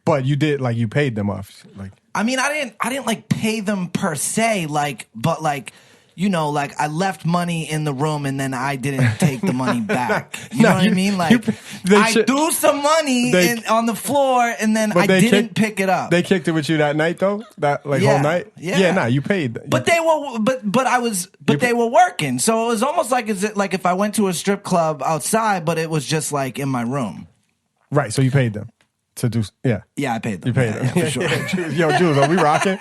But you did you paid them off. I mean, I didn't like pay them per se, but I left money in the room and then I didn't take the money back. You know what I mean? I threw some money on the floor and then I didn't pick it up. They kicked it with you that night though? Whole night? Yeah, you paid. But they were they were working. So it was almost like if I went to a strip club outside, but it was just in my room. Right, so you paid them. To do, yeah. Yeah, I paid them. You paid them. Yeah, for sure. Yo, Jules, are we rocking?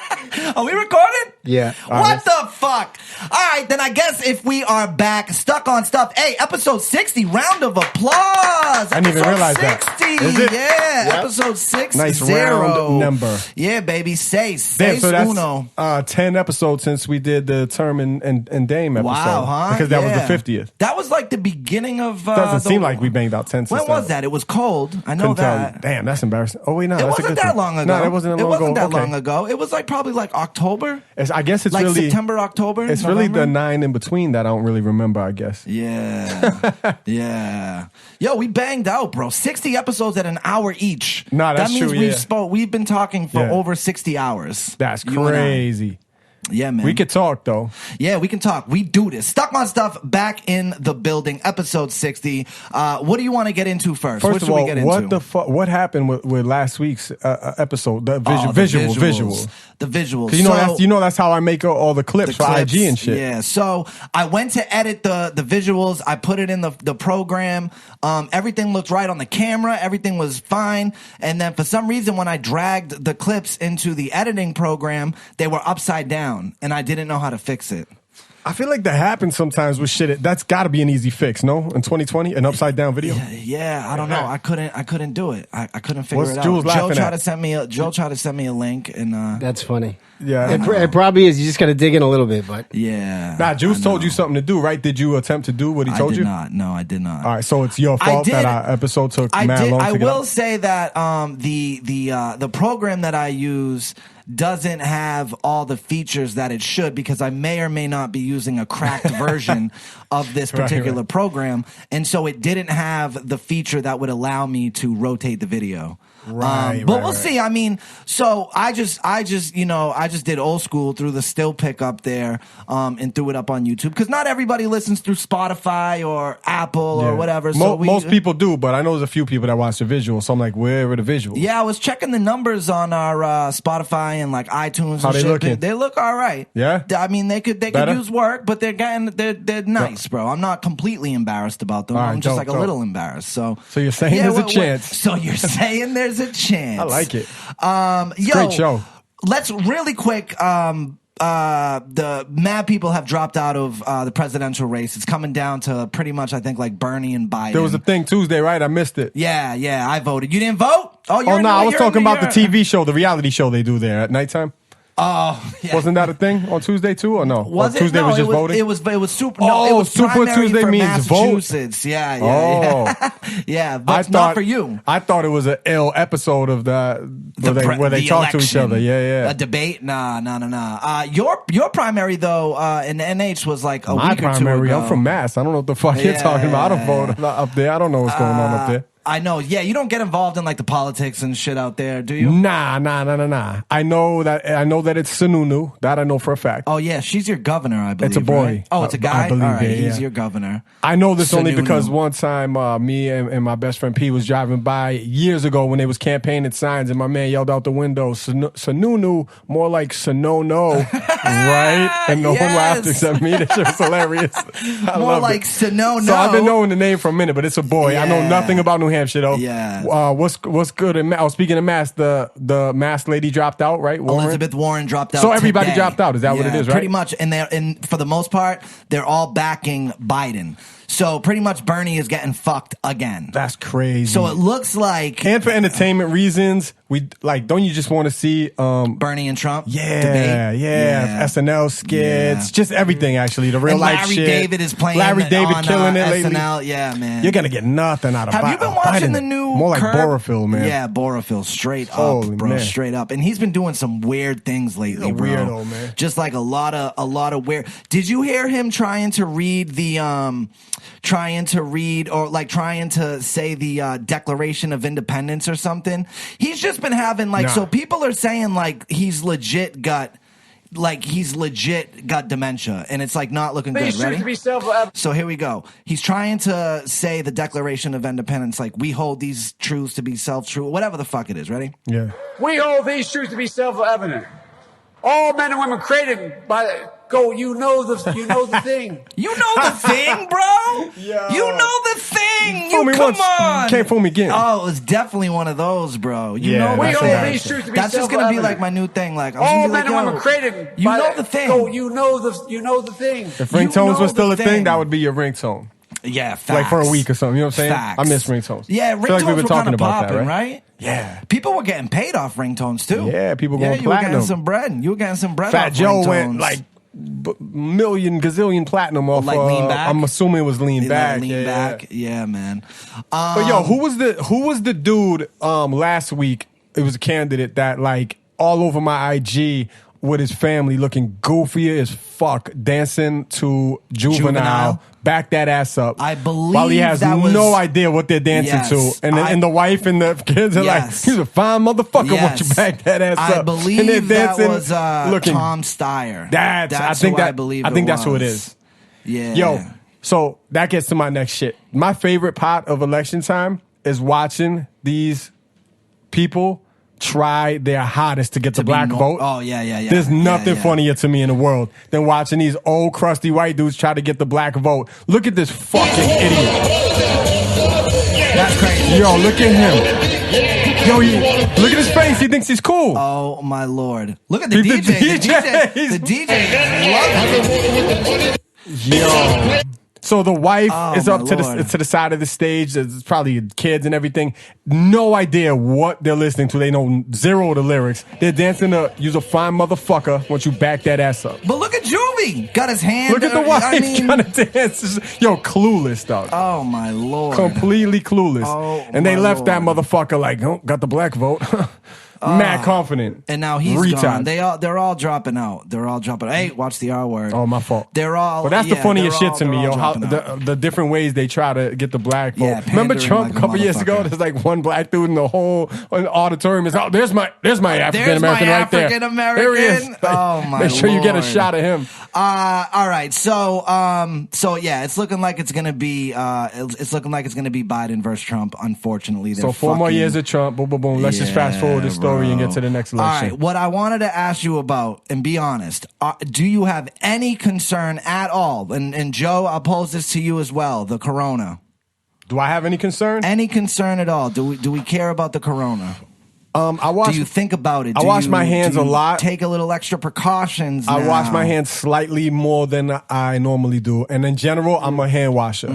Are we recording? Yeah. What the fuck? All right, then I guess if we are back, stuck on stuff. Hey, episode 60, round of applause. I didn't even realize 60. Is it? Yeah, yep. Episode 60. Nice round number. Yeah, baby. Seis so that's, uno. 10 episodes since we did the Term and Dame episode. Wow, huh? Because that was the 50th. That was the beginning of... Doesn't seem like we banged out 10 since When was that? It was cold. I know that. Damn, that's embarrassing. Oh, wait, no. It wasn't that long ago. No, it wasn't that long ago. It was probably October. I guess it's really September, October. It's November? Really the 9 in between that I don't really remember. I guess. Yeah, yeah. Yo, we banged out, bro. 60 episodes at an hour each. Nah, that's that means true. We've been talking for over 60 hours. That's crazy. Yeah, man. We could talk, though. Yeah, we can talk. We do this. Stuck on Stuff back in the building, episode 60. What do you want to get into first? First of all, what happened with last week's episode? The visuals. The visuals. Because that's how I make all the clips for IG and shit. Yeah, so I went to edit the visuals. I put it in the program. Everything looked right on the camera. Everything was fine. And then for some reason, when I dragged the clips into the editing program, they were upside down. And I didn't know how to fix it. I feel like that happens sometimes with shit. That's got to be an easy fix, no? In 2020, an upside down video. Yeah, I don't know. I couldn't do it. I couldn't figure What's it out. Jules Joe tried to send me a link, and that's funny. Yeah, it probably is. You just got to dig in a little bit, but yeah. Nah, Jules told you something to do, right? Did you attempt to do what he told you? No, I did not. All right, so it's your fault that our episode took mad long. I will say that the program that I use doesn't have all the features that it should, because I may or may not be using a cracked version of this particular program, and so it didn't have the feature that would allow me to rotate the video. But we'll see. I mean, so I just did old school, threw the still pick up there, and threw it up on YouTube, because not everybody listens through Spotify or Apple or whatever. So most people do, but I know there's a few people that watch the visuals. So I'm like, where are the visuals? Yeah, I was checking the numbers on our Spotify and iTunes. How and they shit. looking? They look all right. Yeah, I mean they could use work, but they're nice, bro. I'm not completely embarrassed about them. I'm just a little embarrassed. So you're saying there's a chance. So you're saying there's a chance. I like it. Great show. Let's really quick. The mad people have dropped out of the presidential race. It's coming down to pretty much, I think, Bernie and Biden. There was a thing Tuesday, right? I missed it. Yeah, I voted. You didn't vote? Oh no, I was talking about the TV show, the reality show they do there at nighttime. Oh, yeah. Wasn't that a thing on Tuesday too, or no? Was it? Tuesday No, was just voting. It was super. Oh, no, it was Super Tuesday for means Massachusetts. vote. Yeah. Yeah, but not for you. I thought it was an ill episode of that where they talk to each other. Yeah. A debate? Nah. Your primary though in NH was a week or two ago. I'm from Mass. I don't know what the fuck you're talking about. I don't vote up there. I don't know what's going on up there. I know. Yeah, you don't get involved in the politics and shit out there, do you? Nah. I know that it's Sununu. That I know for a fact. Oh yeah, she's your governor, I believe. It's a boy. Right? Oh, it's a guy. I believe all right, he's your governor. I know this only Sununu. because one time me and my best friend P was driving by years ago when they was campaigning signs, and my man yelled out the window, "Sununu," more like "Sanono," right? And no one laughed except me. That shit was hilarious. More like Sanono. So I've been knowing the name for a minute, but it's a boy. Yeah. I know nothing about New Hampshire though. Yeah. What's good in speaking of Mass, the Mass lady dropped out, right? Elizabeth Warren dropped out. So everybody today. dropped out. Is that what it is, right? Pretty much, and for the most part, they're all backing Biden. So pretty much Bernie is getting fucked again. That's crazy. So it looks like, and for entertainment reasons, we don't you just want to see Bernie and Trump? Yeah, SNL skits, just everything actually. The real and life Larry shit. David is playing. Larry David on, killing it lately. SNL, yeah, man. You're gonna get nothing out of. Have you been watching Biden, the new? More like Curb? Borophil, man. Yeah, Borophil, straight Holy up, bro, man. straight up. And he's been doing some weird things lately, He's a bro. weirdo, man. Just a lot of weird. Did you hear him trying to read the trying to read or like trying to say the Declaration of Independence or something. He's just been having like so people are saying like he's legit got dementia, and it's like not looking good. Ready? So here we go. He's trying to say the Declaration of Independence, like we hold these truths to be self-true, whatever the fuck it is. Ready? Yeah. We hold these truths to be self-evident. All men and women created by go. You know the thing. You know the thing, bro. Yeah. You know the thing. You me come once, on. Can't fool me again. Oh, it was definitely one of those, bro. You Yeah, know we the hold thing. these truths to be That's just gonna be self-evident. like my new thing. Like I'm All gonna be men like, and women created. You by know the thing. Go. You know the thing. If ringtones know was still the a thing, thing. that would be your ringtone. Yeah, facts. Like for a week or something. You know what I'm saying? Facts. I miss ringtones. Yeah, I feel like ringtones we've been were talking kind of about that, popping, right? right? Yeah. People were getting paid off ringtones too. Yeah, people going you were platinum. getting some bread. You were getting some bread Fat off Joe ringtones. went like million gazillion platinum off. Like Lean Back? I'm assuming it was lean back. Lean back. Yeah, man. But yo, who was the dude last week? It was a candidate that like all over my IG with his family looking goofy as fuck, dancing to Juvenile. Back that ass up. I believe while he has that was- no idea what they're dancing Yes. to, and the wife and the kids are like, Yes. "He's a fine motherfucker." Yes. Won't you back that ass up? I believe and they're that dancing, was looking. Tom Steyer. I think who that I believe. I think it that's who it was. is. Yeah. Yo, so that gets to my next shit. My favorite part of election time is watching these people try their hottest to get the black vote. Oh, yeah. There's nothing Yeah. funnier to me in the world than watching these old crusty white dudes try to get the black vote. Look at this fucking idiot. That's crazy. Yo, look at him. Yo, look at his face. He thinks he's cool. Oh my lord! Look at the The DJ. DJ. The DJ love it. Yo. So the wife is my up to Lord. the side of the stage. There's probably kids and everything. No idea what they're listening to. They know zero of the lyrics. They're dancing to "You's a fine motherfucker" once you back that ass up. But look at Juvie. Got his hand. Look at the wife I mean, trying to dance. Yo, clueless, dog. oh my lord! Completely clueless. Oh, and they my left that Lord. motherfucker like, oh, got the black vote. Mad confident. And now he's Retard. gone. They're all dropping out. They're all dropping. Hey, watch the R word. Oh, my fault. They're all. But that's the yeah, funniest they're shit all- to me, they're yo. all How dropping out. the different ways they try to get the black vote. Yeah, Remember pandering Trump like a a couple years ago? motherfucker. There's like one black dude in the whole auditorium. Is there's my African American right there. African-American. There he is. Like, Oh, my Make sure you get a Lord. shot of him. All right. So yeah, it's looking like it's gonna be it's looking like it's gonna be Biden versus Trump. Unfortunately, So 4 more years of Trump. Boom, boom, boom. Let's just fast forward the story and get to the next election. All right. What I wanted to ask you about, and be honest, do you have any concern at all? And Joe, I'll pose this to you as well. The corona. Do I have any concern? Any concern at all? Do we care about the corona? I watch. Do you think about it? I wash my hands a lot. Take a little extra precautions. I wash now? my hands slightly more than I normally do, and in general, I'm a hand washer.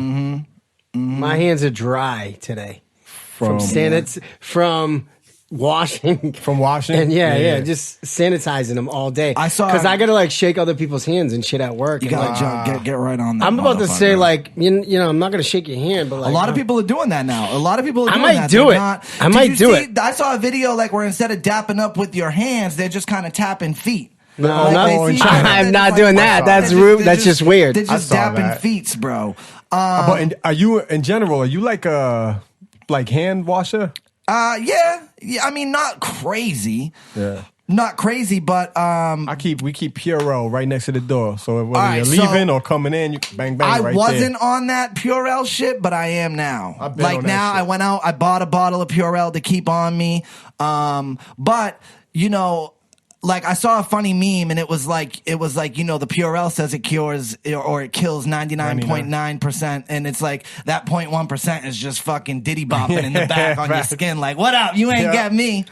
My hands are dry today From from washing. From washing? And yeah, just sanitizing them all day. I saw- because I gotta like shake other people's hands and shit at work. You and, gotta like, get right on that. I'm about to say motherfucker. like you know I'm not gonna shake your hand, but like A lot of people are doing that now. A lot of people are I doing might that. do They're it. not- I Did might you do see- it. I saw a video like where instead of dapping up with your hands, they're just kind of tapping feet. No, Like, no, they see- I'm they're not just doing like, that. they're That's rude. they're That's just weird. They're I just saw dapping that. feet, bro. But are you in general? Are you like a hand washer? Yeah. I mean, not crazy. Yeah. Not crazy, but We keep Purell right next to the door, so whether All right, you're leaving so or coming in, you can bang bang I right wasn't there. on that Purell shit, but I am now. I've been Like on that now, shit. I went out, I bought a bottle of Purell to keep on me. But you know, like I saw a funny meme, and it was like the Purell says it cures or it kills 99.9%, and it's like that 0.1% is just fucking diddy bopping in the back on your skin, like what up? You ain't get me.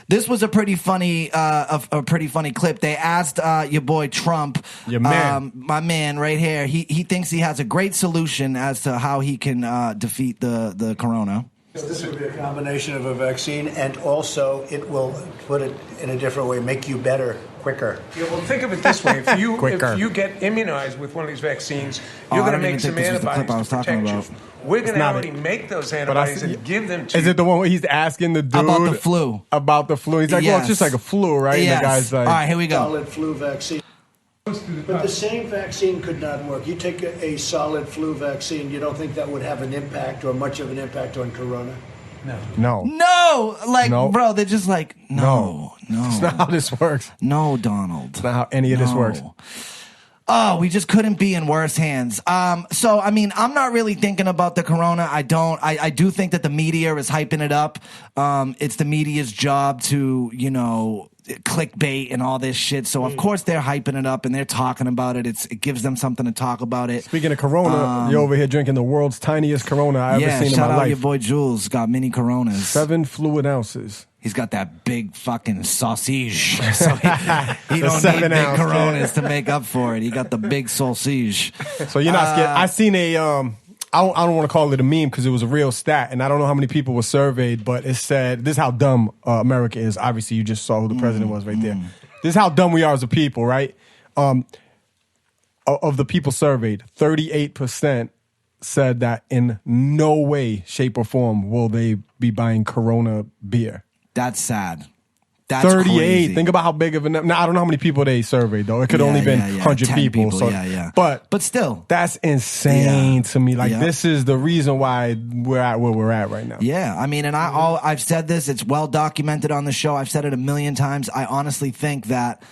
This was a pretty funny clip. They asked your boy Trump, Your man. my man right here. He thinks he has a great solution as to how he can defeat the corona. This would be a combination of a vaccine, and also it will, put it in a different way, make you better quicker. Yeah, well, think of it this way: if Quicker. you get immunized with one of these vaccines, Oh, you're I going to don't make even some think this was the clip I was antibodies to talking protect you. about. We're going to not already it. make those But antibodies and give them to Is you. it the one where he's asking the dude About the flu? About the flu. He's like, well, it's Yes. just like a flu, right? Yes. And the guy's like, all right, here we go. Solid flu vaccine. But the same vaccine could not work. You take a solid flu vaccine, you don't think that would have an impact or much of an impact on corona? No. No, like, No. bro, they're just like, no. That's not how this works. No, Donald. That's not how any of this works. Oh, we just couldn't be in worse hands. So, I mean, I'm not really thinking about the corona. I do think that the media is hyping it up. It's the media's job to, clickbait and all this shit. So, of course, they're hyping it up and they're talking about it. It gives them something to talk about it. Speaking of Corona, you're over here drinking the world's tiniest Corona I've ever seen in my life. Shout out your boy Jules. Got mini Coronas. 7 fluid ounces. He's got that big fucking sausage. So he don't need big ounce, Coronas to make up for it. He got the big sausage. So you're not scared. I seen a, I don't want to call it a meme because it was a real stat, and I don't know how many people were surveyed, but it said, this is how dumb America is. Obviously, you just saw who the president was right there. This is how dumb we are as a people, right? Of the people surveyed, 38% said that in no way, shape, or form will they be buying Corona beer. That's sad. That's 38. crazy. Think about how big of a number. Now, I don't know how many people they surveyed, though. It could only been 100 people. So, But still. That's insane to me. Like, this is the reason why we're at where we're at right now. Yeah. I mean, and I've said this. It's well documented on the show. I've said it a million times. I honestly think that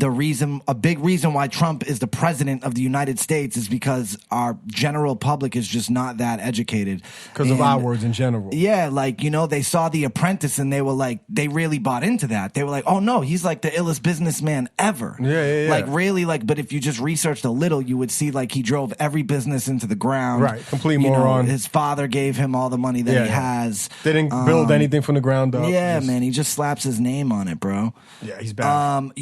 a big reason why Trump is the president of the United States is because our general public is just not that educated. Because of our words in general. Yeah, like, they saw The Apprentice and they were like, they really bought into that. They were like, oh no, he's like the illest businessman ever. Yeah. Like really, but if you just researched a little, you would see like he drove every business into the ground. Right, complete moron. His father gave him all the money that he has. They didn't build anything from the ground up. Yeah, man, he just slaps his name on it, bro. Yeah, he's bad.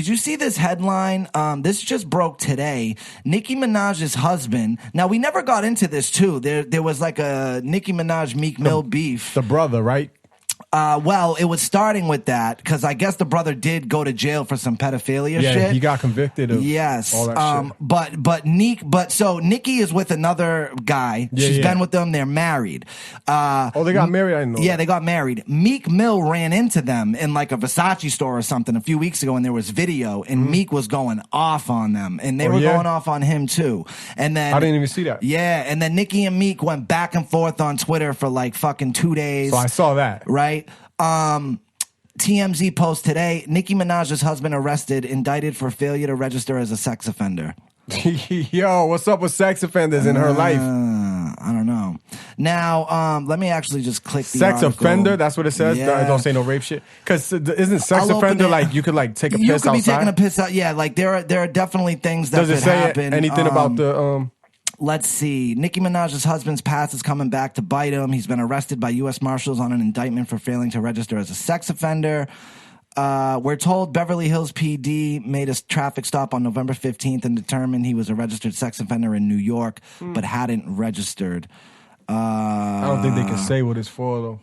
Did you see this headline? This just broke today. Nicki Minaj's husband. Now, we never got into this, too. There was like a Nicki Minaj Meek Mill beef. The brother, right? Well, it was starting with that because I guess the brother did go to jail for some pedophilia shit. Yeah, he got convicted of all that shit. So Nicki is with another guy. She's been with them. They're married. They got married? I didn't know. Yeah, they got married. Meek Mill ran into them in like a Versace store or something a few weeks ago, and there was video, and Meek was going off on them, and they were going off on him too. And then I didn't even see that. Yeah, and then Nicki and Meek went back and forth on Twitter for like fucking 2 days. So I saw that. Right? TMZ post today, Nicki Minaj's husband arrested, indicted for failure to register as a sex offender. Yo, what's up with sex offenders in her life? I don't know. Now, let me actually just click the sex article. Offender, that's what it says? Yeah. Don't say no rape shit? Because isn't sex offender like you could like take a piss outside? You could be taking a piss out. Yeah, like there are definitely things that could happen. Does it say anything about the... Let's see. Nicki Minaj's husband's past is coming back to bite him. He's been arrested by U.S. Marshals on an indictment for failing to register as a sex offender. We're told Beverly Hills PD made a traffic stop on November 15th and determined he was a registered sex offender in New York, but hadn't registered. I don't think they can say what it's for, though.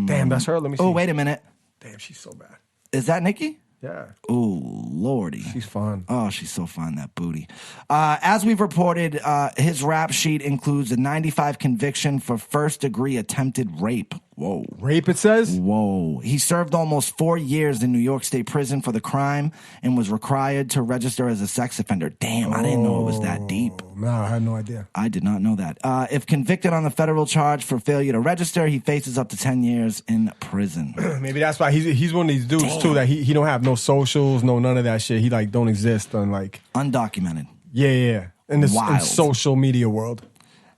Damn, that's her. Let me see. Oh, wait a minute. Damn, she's so bad. Is that Nicki? Yeah. Oh, Lordy. She's fun. Oh, she's so fun, that booty. As we've reported, his rap sheet includes a 95 conviction for first-degree attempted rape. Whoa. Rape, it says? Whoa. He served almost 4 years in New York State prison for the crime and was required to register as a sex offender. Damn, I didn't know it was that deep. No, I had no idea. I did not know that. If convicted on the federal charge for failure to register, he faces up to 10 years in prison. Maybe that's why he's one of these dudes, too, that he don't have no socials, no none of that shit. He, like, don't exist on, like... Undocumented. Yeah. In the social media world.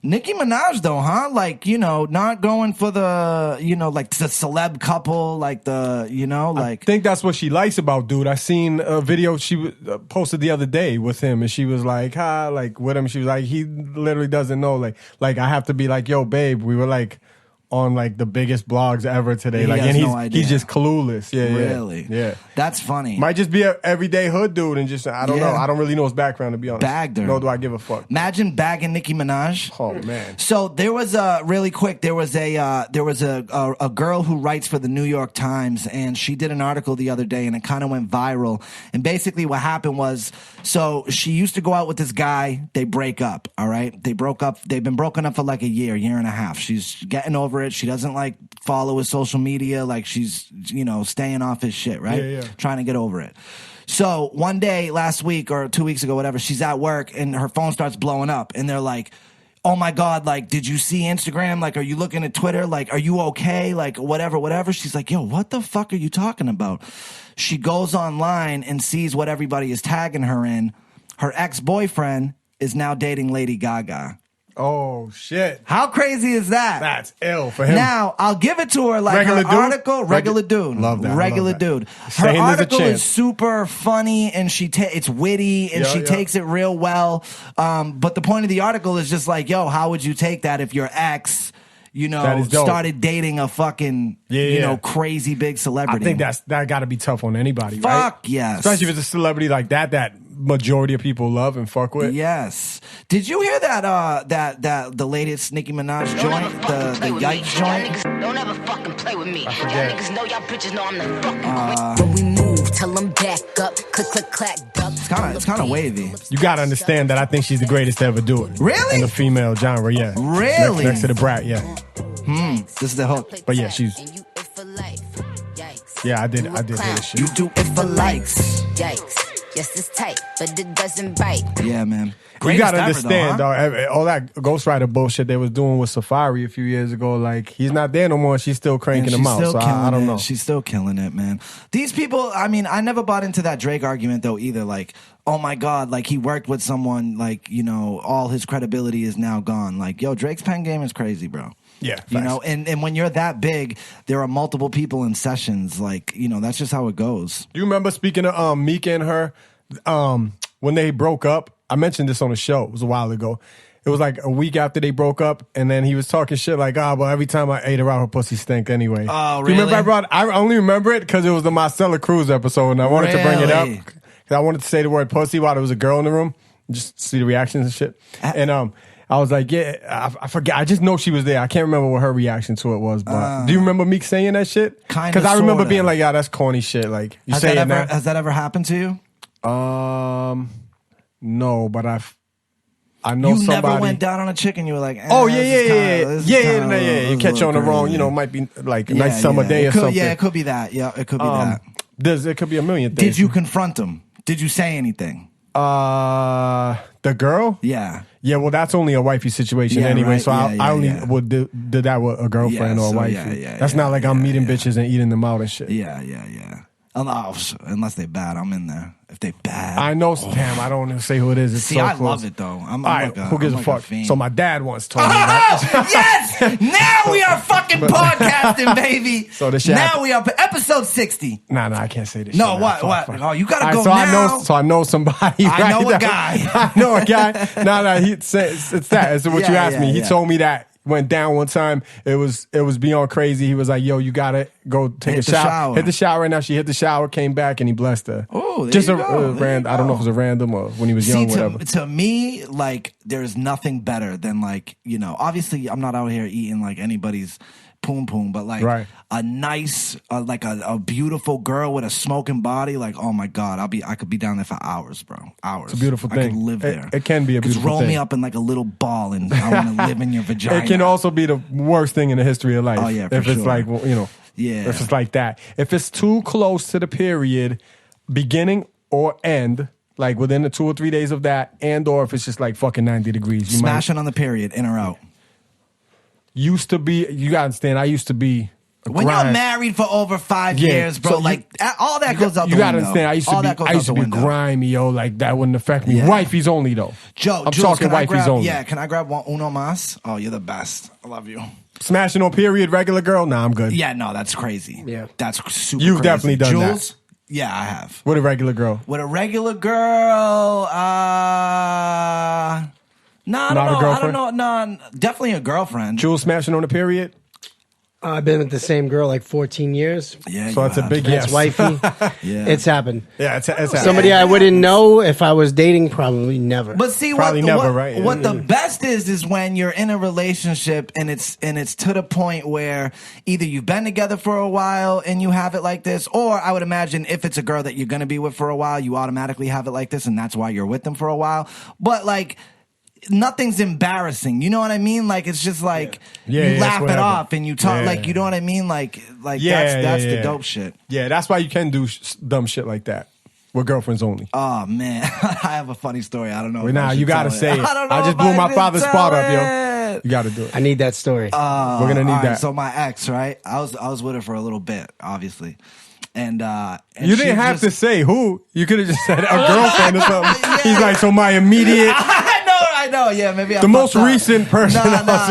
Nicki Minaj, though, huh? Like, not going for the, like the celeb couple, like the, like. I think that's what she likes about dude. I seen a video she posted the other day with him, and she was like, like with him. She was like, he literally doesn't know. Like I have to be like, yo, babe, we were like on like the biggest blogs ever today. He's just clueless. Yeah, really? Yeah. That's funny. Might just be an everyday hood dude and just, I don't know. I don't really know his background, to be honest. Bagged her. Nor do I give a fuck. Imagine bagging Nicki Minaj. Oh, man. So there was really quick, there was a girl who writes for the New York Times, and she did an article the other day, and it kind of went viral. And basically what happened was, so she used to go out with this guy. They break up, all right? They broke up. They've been broken up for like a year and a half. She's getting over it. She doesn't like follow his social media. Like she's, staying off his shit, right? Yeah. Trying to get over it. So one day last week or 2 weeks ago, whatever, she's at work and her phone starts blowing up and they're like, oh my God, like, did you see Instagram? Like, are you looking at Twitter? Like, are you okay? Like, whatever. She's like, yo, what the fuck are you talking about? She goes online and sees what everybody is tagging her in. Her ex-boyfriend is now dating Lady Gaga. Oh, shit. How crazy is that? That's ill for him. Now, I'll give it to her like Regular her dude? article, regular dude. Love that. Regular Love that. dude. Her Saying there's a article chance. is super funny and it's witty and she takes it real well. But the point of the article is just like, yo, how would you take that if your ex, you know, started dating a fucking, you know, crazy big celebrity? I think that got to be tough on anybody, right? Fuck yes. Especially if it's a celebrity like that majority of people love and fuck with. Yes. Did you hear that the latest Nicki Minaj joint, the Yikes joint? Don't ever fucking play with me. Y'all forget. niggas know y'all bitches know I'm the fucking when we move, tell them back up, click, click, clack, duck. It's kind of wavy. You got to understand that I think she's the greatest to ever do it. Really? In the female genre, yeah. Really? Next to the Brat, yeah. This is the hook. But yeah, she's... Yeah, I did hear this shit. You do it for likes. Yikes. Yes, it's tight, but it doesn't bite. Yeah, man. You Greatest gotta ever, understand, though, huh? dog. All that Ghostwriter bullshit they was doing with Safari a few years ago, like he's not there no more. She's still cranking them out. So I don't know. She's still killing it, man. These people, I mean, I never bought into that Drake argument though either. Like, oh my God, like he worked with someone, like, you know, all his credibility is now gone. Like, yo, Drake's pen game is crazy, bro. Yeah, you know, and when you're that big, there are multiple people in sessions. Like, you know, that's just how it goes. Do you remember, speaking of Meek and her, when they broke up? I mentioned this on the show. It was a while ago. It was like a week after they broke up, and then he was talking shit like, well, every time I ate her out, her pussy stink anyway. Oh, really? Do you remember I only remember it because it was the Marcella Cruz episode, and I wanted to bring it up because I wanted to say the word pussy while there was a girl in the room, just to see the reactions and shit. And I was like, yeah, I forget. I just know she was there. I can't remember what her reaction to it was. But do you remember Meek saying that shit? Kind of. Because I remember being like, yeah, that's corny shit. Like, you say it now. Has that ever happened to you? No, but I know you somebody. Never went down on a chick and you were like, oh yeah. You catch on the wrong. You know, it might be like a nice summer day or something. Yeah, it could be that. Yeah, it could be that. It could be a million things. Did you confront him? Did you say anything? The girl? Yeah. Yeah, well, that's only a wifey situation anyway. Right. So I only would do that with a girlfriend or a wifey. That's not like I'm meeting bitches and eating them out and shit. Yeah. Unless they bad, I'm in there. If they bad, I know. Damn, I don't want to say who it is. It's See, so I close. love it though. I'm all right, like who gives a fuck? fiend. So my dad once told me that. Yes! Now we are fucking podcasting, baby. So this shit now we are episode 60. Nah, I can't say this. No, shit. what? Fuck. Oh, you gotta go so now. I know somebody. I know a guy. I know a guy. No, it's that. It's what you asked me. He told me that went down one time. It was beyond crazy. He was like, "Yo, you gotta go take a shower. Hit the shower right now." She hit the shower, came back, and he blessed her. Oh, just a random. I don't know if it was a random or when he was young, whatever. To me, like, there's nothing better than, like, you know, obviously I'm not out here eating like anybody's poom, but like a nice, like a beautiful girl with a smoking body. Like, oh my God, I could be down there for hours, bro. Hours. It's a beautiful thing. I could live there. It can be a beautiful roll thing. me up in like a little ball and I want to live in your vagina. It can also be the worst thing in the history of life. Oh yeah, if it's like, you know, if it's like that. If it's too close to the period, beginning or end, like within the 2 or 3 days of that, and or if it's just like fucking 90 degrees. Smashing on the period, in or out. Used to be, you gotta understand, I used to be when you're married for over 5 years, bro, so all that goes out the window. You gotta understand, I used to be grimy, yo, like that wouldn't affect me. Wifey's only though. Joe, I'm talking wifey's only. Yeah, can I grab uno mas? Oh, you're the best. I love you. Smashing on period, regular girl? Nah, I'm good. Yeah, no, that's crazy. Yeah. That's super You've crazy. definitely done Jules? that. Yeah, I have. With a regular girl? With a regular girl, no, I don't know. No, definitely a girlfriend. Jules smashing on a period? I've been with the same girl like 14 years. Yeah, so that's a big yes. It's wifey. Yeah. It's happened. Yeah, it's happened. Somebody I wouldn't know if I was dating, probably never. But see, what the best is when you're in a relationship and it's to the point where either you've been together for a while and you have it like this, or I would imagine if it's a girl that you're going to be with for a while, you automatically have it like this, and that's why you're with them for a while. But like, nothing's embarrassing. You know what I mean? Like, it's just like you laugh it off and you talk like, you know what I mean? Like that's the dope shit. Yeah, that's why you can do dumb shit like that. We're girlfriends only. Oh man, I have a funny story. I don't know. Wait, nah, you gotta say it. I don't know. I just if blew my should father's tell spot up, yo. it. You gotta do it. I need that story. We're gonna need All right, that. So my ex, right? I was with her for a little bit, obviously, and You didn't have to say who. You could have just said a girlfriend or something. Yeah. He's like, so my immediate, I know. Yeah, maybe the most recent person.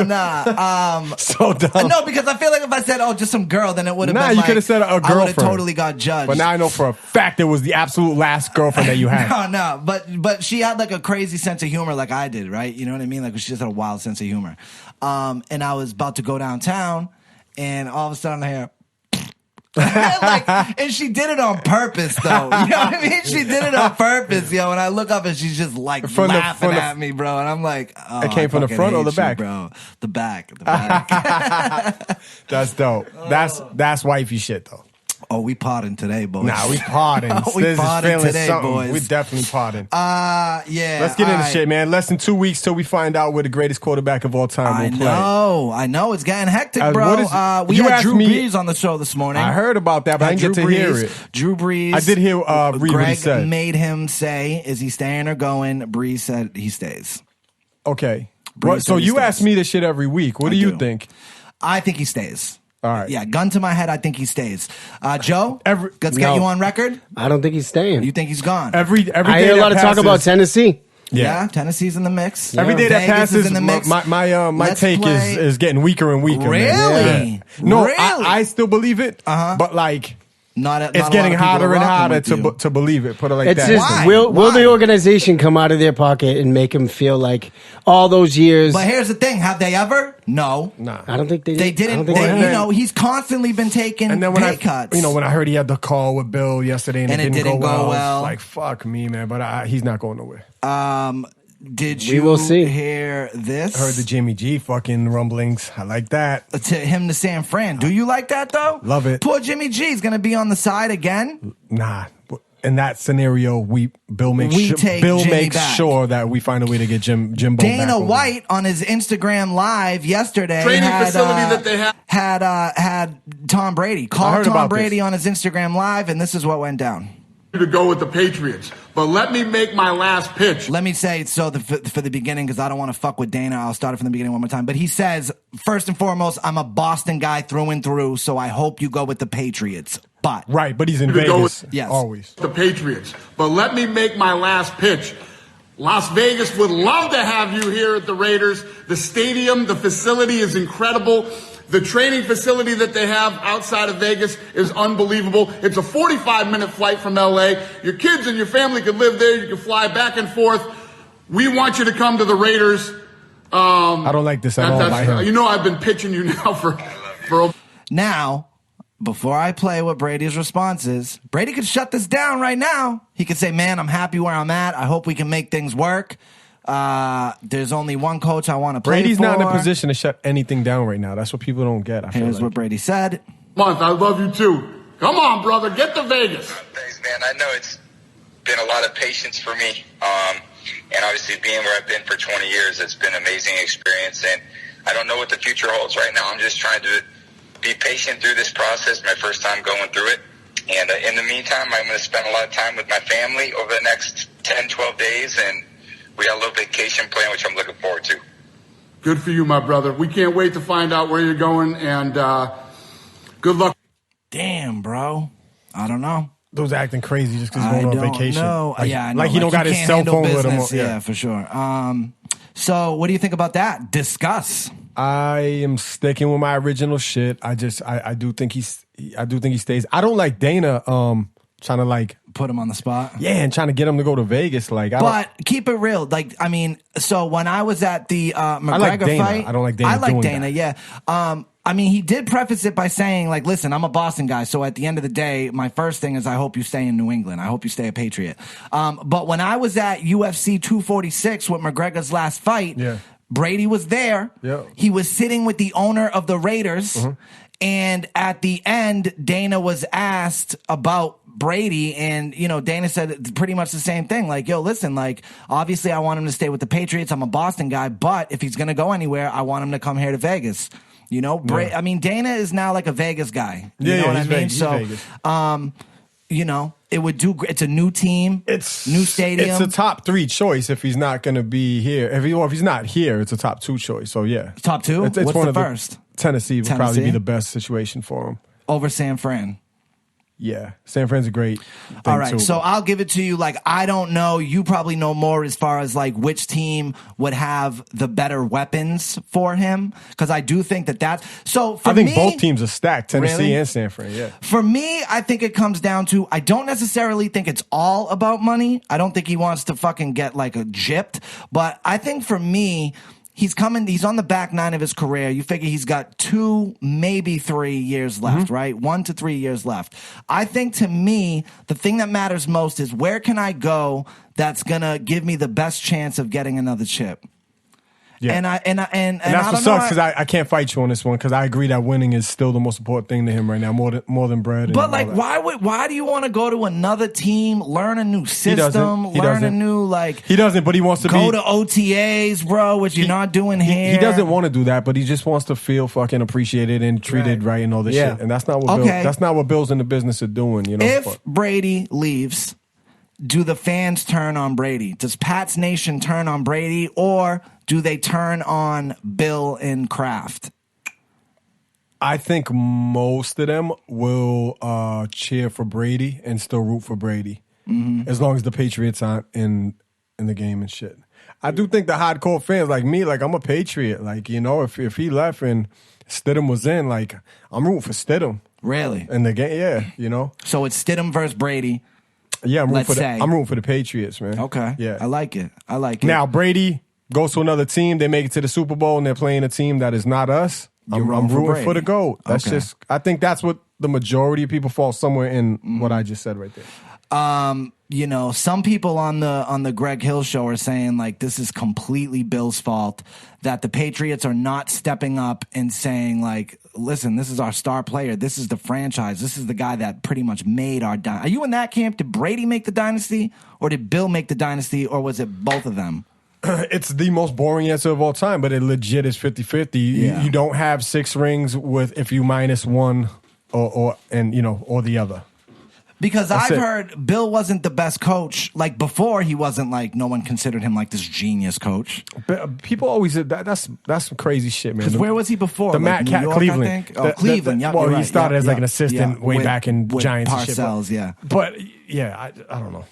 Nah. So dumb. No, because I feel like if I said, "Oh, just some girl," then it would have Nah, been. you like, could have said a I would girlfriend. have totally got judged. But now I know for a fact it was the absolute last girlfriend that you had. No, but she had like a crazy sense of humor, like I did, right? You know what I mean? Like she just had a wild sense of humor. And I was about to go downtown, and all of a sudden I hear. And she did it on purpose, though. You know what I mean? She did it on purpose, yo. And I look up and she's just like laughing at me, bro. And I'm like, oh, It came from the front or the back? bro? The back. That's dope. That's wifey shit, though. Oh, we potting today, boys. Nah, we potting. We Stiz is potting feeling today, something. boys. We definitely potting. Yeah. Let's get into all shit, man. Less than 2 weeks till we find out where the greatest quarterback of all time will play. I know. It's getting hectic, bro. What is- We you had asked Drew me- Brees on the show this morning. I heard about that, but I didn't get to hear it. Drew Brees. I did hear read what he Greg said. made him say, "Is he staying or going?" Brees said he stays. Okay. Brees So said he you stays. ask me this shit every week. What do you do. think? I think he stays. All right. Yeah, gun to my head, I think he stays. Joe, Every- let's No. get you on record. I don't think he's staying. You think he's gone? Every day I hear a that lot of talk passes- about Tennessee. Yeah, Tennessee's in the mix. Every day that Vegas is passes, in the mix. my Let's take play- is getting weaker and weaker. man. Really? Yeah. No, Really? I still believe it. Uh-huh. But like, Not a it's lot of getting people hotter are and rocking hotter with you. to believe it. Put it like It's that. just Why? will Why? the organization come out of their pocket and make him feel like all those years? But here's the thing: have they ever? No. Nah. I don't think they They I didn't. don't think They, they you have. know, he's constantly been taking And then when pay cuts. when I heard he had the call with Bill yesterday and, And it didn't go well, well. it's like fuck me, man. But he's not going nowhere. Did We you will see. hear this? Heard the Jimmy G fucking rumblings. I like that. To him to San Fran. Do you like that though? Love it. Poor Jimmy G is going to be on the side again. Nah. In that scenario, Bill makes take Jimmy back. sure that we find a way to get Jimbo back. Dana over. White on his Instagram live yesterday Training had, facility that they have. had Tom Brady. I Called heard Tom about Brady this. on his Instagram live, and this is what went down. To go with the Patriots, but let me make my last pitch. Let me say for the beginning, because I don't want to fuck with Dana. I'll start it from the beginning one more time. But he says, first and foremost, I'm a Boston guy through and through, so I hope you go with the Patriots. But Right, but he's in To go Vegas. with- Yes. Always. The Patriots, but let me make my last pitch. Las Vegas would love to have you here at the Raiders. The stadium, the facility is incredible. The training facility that they have outside of Vegas is unbelievable. It's a 45-minute flight from LA. Your kids and your family could live there. You can fly back and forth. We want you to come to the Raiders. I don't like this at all by him. You know I've been pitching you now for now, before I play what Brady's response is, Brady could shut this down right now. He could say, man, I'm happy where I'm at. I hope we can make things work. There's only one coach I want to play Brady's for. not in a position to shut anything down right now. That's what people don't get. I feel Here's like. what Brady said. month. I love you too. Come on, brother. Get to Vegas. Thanks, man. I know it's been a lot of patience for me. And obviously being where I've been for 20 years, it's been an amazing experience. And I don't know what the future holds right now. I'm just trying to be patient through this process, my first time going through it. And in the meantime, I'm going to spend a lot of time with my family over the next 10, 12 days. And we got a little vacation plan, which I'm looking forward to. Good for you, my brother. We can't wait to find out where you're going, and good luck. Damn, bro. I don't know. Those acting crazy just because he's I going on don't vacation. know. Like, Yeah, I know. like he don't got his can't cell handle phone with him. business. Yeah, for sure. So what do you think about that? Discuss. I am sticking with my original shit. I do think he stays. I don't like Dana trying to like Put him on the spot. yeah, and trying to get him to go to Vegas. Like, But keep it real. Like, I mean, so when I was at the McGregor like Dana. fight, I don't like Dana I like doing Dana. that. Yeah. I mean, he did preface it by saying, like, listen, I'm a Boston guy, so at the end of the day, my first thing is I hope you stay in New England. I hope you stay a Patriot. But when I was at UFC 246 with McGregor's last fight, Yeah. Brady was there. Yeah. He was sitting with the owner of the Raiders. And at the end, Dana was asked about Brady, and Dana said pretty much the same thing. Like, yo, listen, like, obviously I want him to stay with the Patriots. I'm a Boston guy, but if he's gonna go anywhere, I want him to come here to Vegas. I mean, Dana is now like a Vegas guy. You Yeah, know what I he's mean? Vegas. He's So, Vegas. It would do. It's a new team. It's new stadium. It's a top 3 choice if he's not going to be here. If he's not here, it's a top 2 choice. So yeah, top 2. It's What's one the of first? Tennessee would probably be the best situation for him over San Fran. Yeah, San Fran's a great thing all right, too. so I'll give it to you. Like, I don't know. You probably know more as far as like which team would have the better weapons for him, because I do think that's so. For I think me, both teams are stacked, Tennessee really? and San Fran. Yeah. For me, I think it comes down to, I don't necessarily think it's all about money. I don't think he wants to fucking get like a gypped, but I think for me, he's on the back 9 of his career. You figure he's got 2, maybe 3 years left, right? 1 to 3 years left. I think, to me, the thing that matters most is, where can I go that's going to give me the best chance of getting another chip? Yeah. And that's what sucks, because I can't fight you on this one, because I agree that winning is still the most important thing to him right now, more than bread. But like, why do you want to go to another team, learn a new system, learn a new He doesn't, but he wants to go to OTAs, bro, which you're not doing here. He doesn't want to do that, but he just wants to feel fucking appreciated and treated right and all this shit. And that's not what that's not what Bill's in the business of doing. You know, if Brady leaves, do the fans turn on Brady? Does Pat's Nation turn on Brady, or do they turn on Bill and Kraft? I think most of them will cheer for Brady and still root for Brady, as long as the Patriots aren't in the game and shit. I do think the hardcore fans like me, like, I'm a Patriot. Like, you know, if he left and Stidham was in, like, I'm rooting for Stidham. Really? In the game, yeah, you know. So it's Stidham versus Brady. Yeah, I'm rooting for the Patriots, man. Okay. Yeah. I like it. Now, Brady goes to another team, they make it to the Super Bowl, and they're playing a team that is not us. I'm rooting for the GOAT. That's just, I think that's what the majority of people fall somewhere in what I just said right there. You know, some people on the Greg Hill show are saying, like, this is completely Bill's fault, that the Patriots are not stepping up and saying, like, listen, this is our star player. This is the franchise. This is the guy that pretty much made our dynasty. Are you in that camp? Did Brady make the dynasty, or did Bill make the dynasty, or was it both of them? It's the most boring answer of all time, but it legit is 50-50. You don't have 6 rings if you minus one or the other. Because I've heard Bill wasn't the best coach. Like, before, he wasn't, like, no one considered him like this genius coach. People always that's some crazy shit, man. Because where was he before? The like, Matt Cat, York, Cleveland. I think? Oh, Cleveland. Yeah. Well, he right. started as like an assistant way back in with Giants Parcells, and shit. But yeah, I don't know.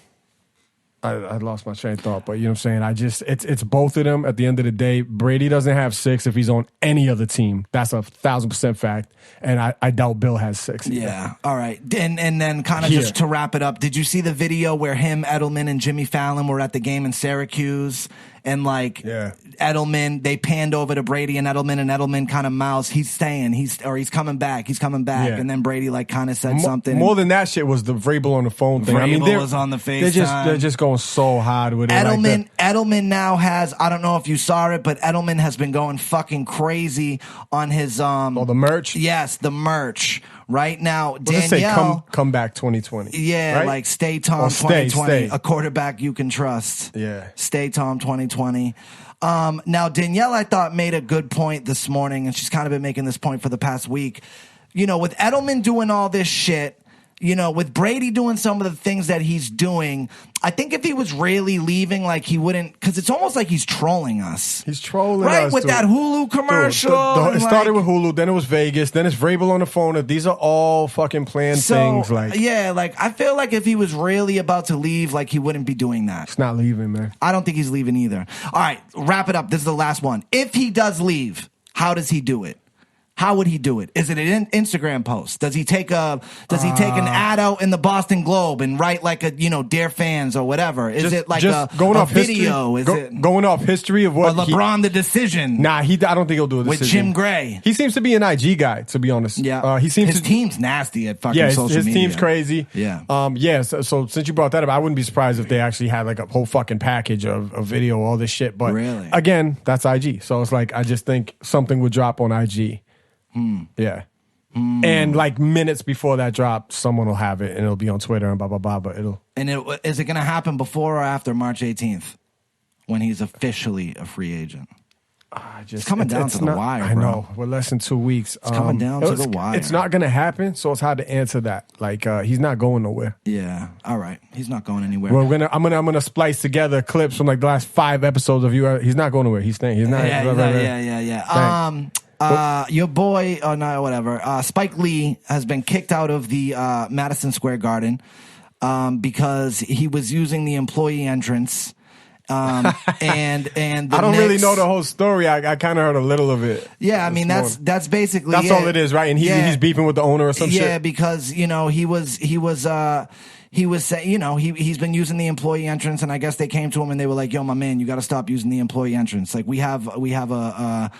I lost my train of thought, but you know what I'm saying? It's both of them at the end of the day. Brady doesn't have 6 if he's on any other team. That's 1,000% fact. And I doubt Bill has 6. Yeah. All right. And then kind of just to wrap it up, did you see the video where him, Edelman, and Jimmy Fallon were at the game in Syracuse? And like Edelman, they panned over to Brady and Edelman kind of mouths, he's staying, he's coming back. Yeah. And then Brady like kind of said something. More than that shit was the Vrabel on the phone thing. Vrabel was on the FaceTime. They're just going so hard with it. Edelman now has, I don't know if you saw it, but Edelman has been going fucking crazy on his the merch? Yes, the merch. Right now, Danielle, come back 2020. Yeah, right? like stay Tom 2020. A quarterback you can trust. Yeah. Stay Tom 2020. Now, Danielle, I thought, made a good point this morning, and she's kind of been making this point for the past week. You know, with Edelman doing all this shit, you know, with Brady doing some of the things that he's doing, I think if he was really leaving, like, he wouldn't, because it's almost like he's trolling us. He's trolling us. Right, with that Hulu commercial. It started with Hulu, then it was Vegas, then it's Vrabel on the phone. These are all fucking planned things. Like, yeah, like, I feel like if he was really about to leave, like, he wouldn't be doing that. He's not leaving, man. I don't think he's leaving either. All right, wrap it up. This is the last one. If he does leave, how does he do it? How would he do it? Is it an Instagram post? Does he take an ad out in the Boston Globe and write like a, you know, Dear Fans or whatever? Is it like a video? Going off history of what LeBron the decision? Nah, I don't think he'll do a decision. With Jim Gray. He seems to be an IG guy, to be honest. Yeah. His team's nasty at fucking social media. His team's crazy. Yeah. So since you brought that up, I wouldn't be surprised if they actually had like a whole fucking package of video, all this shit. But again, that's IG. So it's like, I just think something would drop on IG. Yeah. And like minutes before that drop, someone will have it and it'll be on Twitter and blah, blah, blah. But is it going to happen before or after March 18th when he's officially a free agent? It's coming down to the wire, I bro. know. We're less than 2 weeks. It's coming down to the wire. It's not going to happen, so it's hard to answer that. Like, he's not going nowhere. Yeah. All right. He's not going anywhere. I'm gonna splice together clips from like the last 5 episodes of you. He's not going nowhere. He's staying. He's not. Yeah. Your boy, no, whatever. Spike Lee has been kicked out of the Madison Square Garden because he was using the employee entrance. And I don't really know the whole story. I kind of heard a little of it. Yeah, I mean that's basically all it is, right? And he's beefing with the owner or some shit. Yeah, because he was saying, he's been using the employee entrance, and I guess they came to him and they were like, "Yo, my man, you got to stop using the employee entrance. Like we have a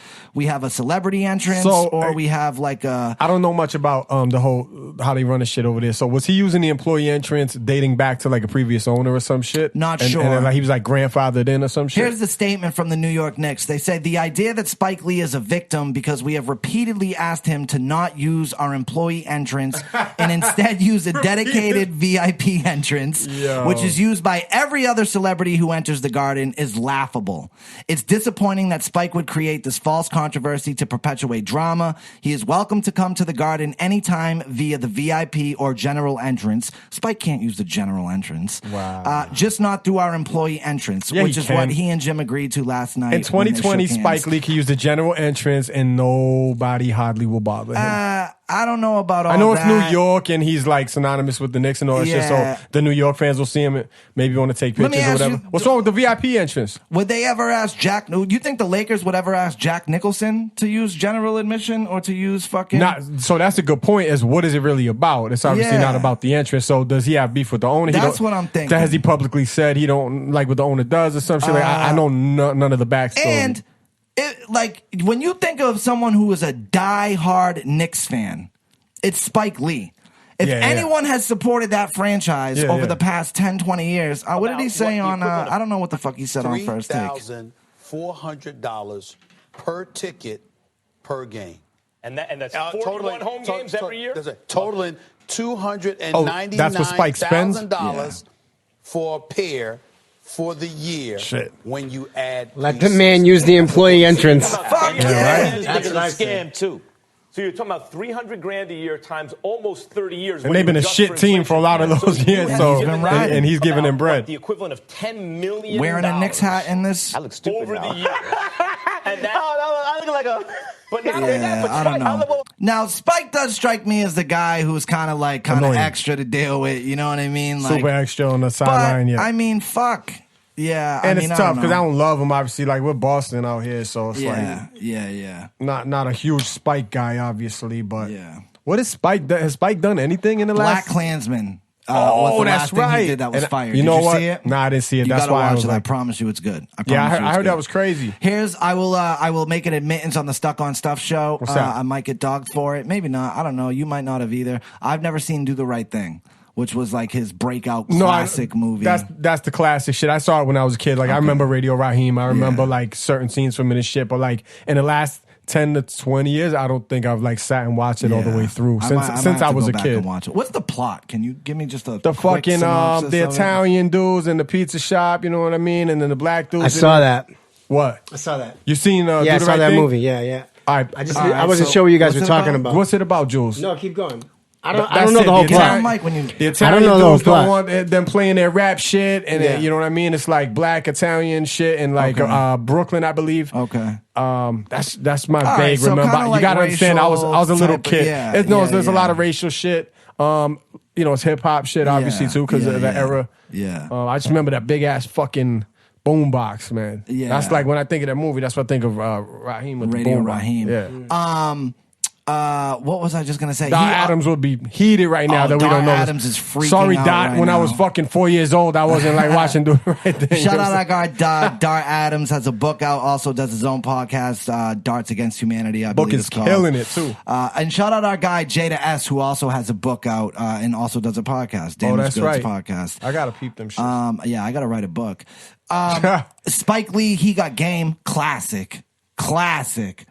celebrity entrance, or we have like a." I don't know much about the whole how they run the shit over there. So was he using the employee entrance dating back to like a previous owner or some shit? Not sure. And like he was like grandfathered in or some shit. Here's the statement from the New York Knicks. They say the idea that Spike Lee is a victim because we have repeatedly asked him to not use our employee entrance and instead use a dedicated VIP entrance, which is used by every other celebrity who enters the Garden, is laughable. It's disappointing that Spike would create this false controversy to perpetuate drama. He is welcome to come to the Garden anytime via the VIP or general entrance. Spike can't use the general entrance. Wow. Just not through our employee entrance, which is what he and Jim agreed to last night. In 2020, Spike Lee can use the general entrance and nobody hardly will bother him. I don't know about all that. I know it's New York and he's like synonymous with the Knicks and all that shit, so the New York fans will see him and maybe want to take pictures or whatever. What's wrong with the VIP entrance? Would they ever ask you think the Lakers would ever ask Jack Nicholson to use general admission or to use fucking... So that's a good point, is what is it really about? It's obviously not about the entrance, so does he have beef with the owner? That's what I'm thinking. Has he publicly said he don't like what the owner does or some shit? Like, I know none of the backstory. And when you think of someone who is a die-hard Knicks fan, it's Spike Lee. If anyone has supported that franchise over the past 10, 20 years, what did he say on, I don't know what the fuck he said on First Take. $3,400 per ticket per game. And that's 41 home games every year? Totaling $299,000 for a pair for the year. Shit. When you add... Let the man use the employee entrance. Fuck yeah. That's a scam, too. So you're talking about $300,000 a year times almost 30 years. And they've been a shit team for a lot of those years. So and he's giving them bread. The equivalent of $10 million. Wearing a Knicks hat in this? I look stupid over the year. And that, I look like a... But I don't know. Now, Spike does strike me as the guy who's kind of extra to deal with. You know what I mean? Like, super extra on the sideline. Yeah. I mean, fuck. Yeah, and it's tough because I don't love him. Obviously, like we're Boston out here, so it's not a huge Spike guy, obviously. But what is Spike? Has Spike done anything in the last? Black Klansman. Was the that's last right. Thing he did that was fire. You know did you what? See it? Nah, I didn't see it. You That's why I was watch it. like, I promise you, it's good. I heard that was crazy. I will make an admittance on the Stuck on Stuff show. What's that? I might get dogged for it. Maybe not. I don't know. You might not have either. I've never seen Do the Right Thing, which was like his breakout classic movie. That's the classic shit. I saw it when I was a kid. Like I remember Radio Raheem. I remember like certain scenes from it and shit. But like in the last 10 to 20 years, I don't think I've like sat and watched it all the way through since I was a kid. What's the plot? Can you give me just a the quick fucking the Italian dudes in the pizza shop? You know what I mean? And then the black dudes. I saw that. What? I saw that. You seen? Yeah, I saw that movie. Yeah. All right. I wasn't sure what you guys were talking about. What's it about, Jules? No, keep going. I don't know the whole plot. The Italian dudes don't want them playing their rap shit, and you know what I mean. It's like black Italian shit, and like Brooklyn, I believe. Okay. That's my vague remember. You gotta understand, I was a little kid. There's a lot of racial shit. It's hip hop shit, obviously too, because of the era. Yeah. I just remember that big ass fucking boombox, man. Yeah. That's like when I think of that movie. That's what I think of Raheem with Radio the boombox. Raheem. Yeah. What was I just gonna say? Dot Adams would be heated right now that we don't know. Adams is freaking Sorry, out Dot. right When now. I was fucking 4 years old, I wasn't like watching Do the Right Thing. Shout out our guy Dart Adams has a book out. Also does his own podcast, Darts Against Humanity. I Book believe is it's called. killing it too. And shout out our guy Jada S, who also has a book out and also does a podcast. Damage Goods podcast. I gotta peep them shit. Yeah, I gotta write a book. Spike Lee, he got game. Classic.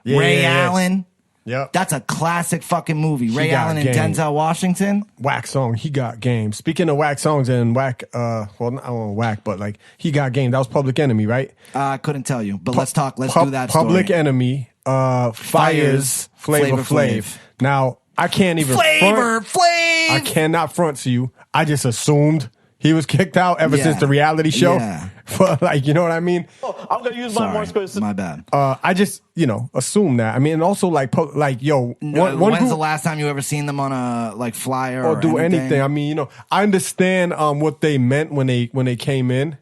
Ray Allen. Yep. That's a classic fucking movie. Ray got Allen and game. Denzel Washington. Whack song. He got game. Speaking of whack songs and whack, well, I don't want whack, but like he got game. That was Public Enemy, right? I couldn't tell you, but let's talk. Let's do that. Public story. Enemy. Fires Flavor Flav. Now I can't even Flavor Flav. I cannot front to you. I just assumed he was kicked out ever since the reality show. Yeah. But like, you know what I mean? Oh, I'm gonna use my more specific. My bad. I just, assume that. I mean, and also like yo, one When's group, the last time you ever seen them on a like flyer or do anything? I mean, I understand what they meant when they came in.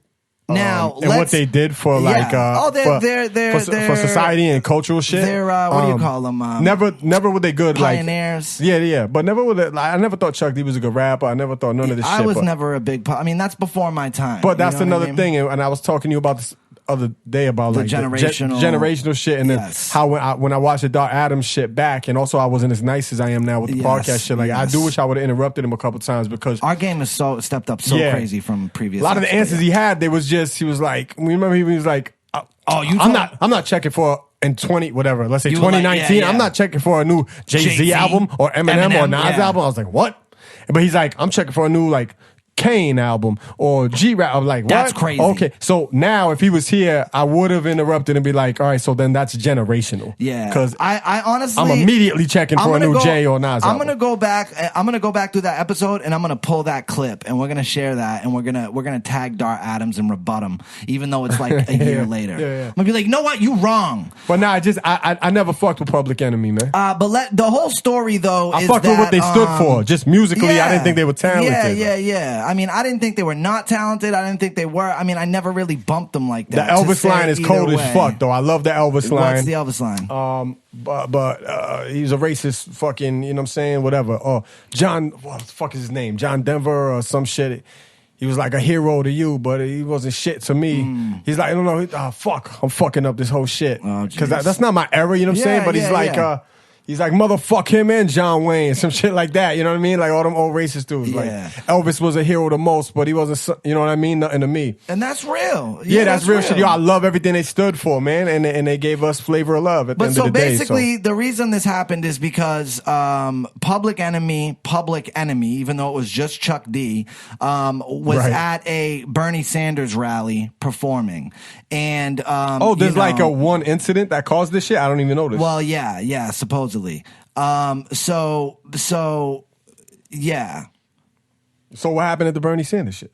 Now, and what they did for like for society and cultural shit. They're what do you call them? Never were they good pioneers. Like yeah, but never were they, like, I never thought Chuck D was a good rapper. I never thought none of this shit. I was never a big. I mean, that's before my time. But that's another thing, and I was talking to you about this other day about the like generational shit, and then how when I watched the Dark Adams shit back, and also I wasn't as nice as I am now with the podcast shit. Like I do wish I would have interrupted him a couple times because our game is so stepped up so crazy from previous. A lot of the answers he had, he was like, remember he was like, I'm not checking for. In 20 whatever, let's say 2019, I'm not checking for a new Jay-Z album or Eminem or Nas album. I was like, what? But he's like, I'm checking for a new like Kane album or G-Rap. I'm like, what? That's crazy. Okay, so now if he was here, I would have interrupted and be like, all right, so then that's generational. Yeah, because I honestly, I'm immediately checking for a new Jay or Nas album. I'm gonna go back through that episode and I'm gonna pull that clip and we're gonna share that and we're gonna tag Dar Adams and rebut him, even though it's like a year later. I'm gonna be like, know what, you wrong. But nah, I never fucked with Public Enemy, man. But the whole story though, I is fucked with what they stood for. Just musically, I didn't think they were talented. Yeah. I mean, I didn't think they were not talented. I didn't think they were. I mean, I never really bumped them like that. The Elvis line is cold as fuck, though. I love the Elvis line. What's the Elvis line? But he's a racist fucking, you know what I'm saying? Whatever. John, what the fuck is his name? John Denver or some shit. He was like a hero to you, but he wasn't shit to me. He's like, I don't know. Fuck. I'm fucking up this whole shit. Because that's not my era, you know what I'm saying? But he's like... He's like, motherfuck him and John Wayne, some shit like that. You know what I mean? Like all them old racist dudes. Like Elvis was a hero the most, but he wasn't, you know what I mean? Nothing to me. And that's real. Yeah, that's real shit. Yo, I love everything they stood for, man. And they gave us Flavor of Love at the end of the day. But so basically, the reason this happened is because Public Enemy, even though it was just Chuck D, was at a Bernie Sanders rally performing. And there's like a one incident that caused this shit? I don't even know this. Well, yeah, supposedly. So what happened at the Bernie Sanders shit?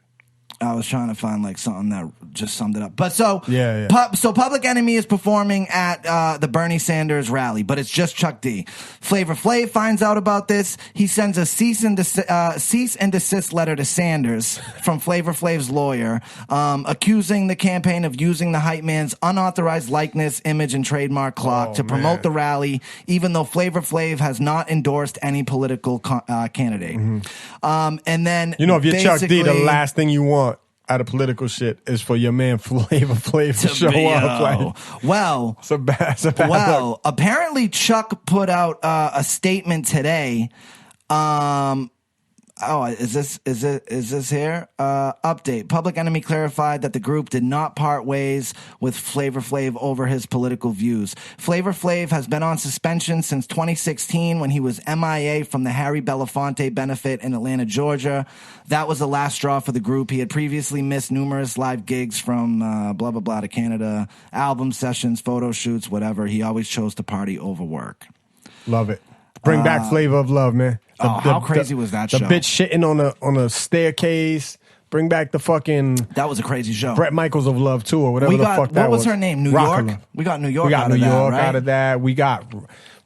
I was trying to find like something that just summed it up. But so yeah. Public Enemy is performing at the Bernie Sanders rally, but it's just Chuck D. Flavor Flav finds out about this. He sends a cease and desist letter to Sanders from Flavor Flav's lawyer, accusing the campaign of using the hype man's unauthorized likeness, image, and trademark clock to promote the rally, even though Flavor Flav has not endorsed any political candidate. And then, if you're Chuck D, the last thing you want out of political shit is for your man Flavor Flav to show up. Like, it's a bad look. Apparently Chuck put out a statement today. Is this here? Update. Public Enemy clarified that the group did not part ways with Flavor Flav over his political views. Flavor Flav has been on suspension since 2016 when he was MIA from the Harry Belafonte benefit in Atlanta, Georgia. That was the last straw for the group. He had previously missed numerous live gigs from blah, blah, blah to Canada, album sessions, photo shoots, whatever. He always chose to party over work. Love it. Bring back Flavor of Love, man. How crazy was that show? The bitch shitting on a staircase. Bring back the fucking... That was a crazy show. Brett Michaels of Love, too, or whatever the fuck that was. What was her name? New York? We got New York out of that. We got...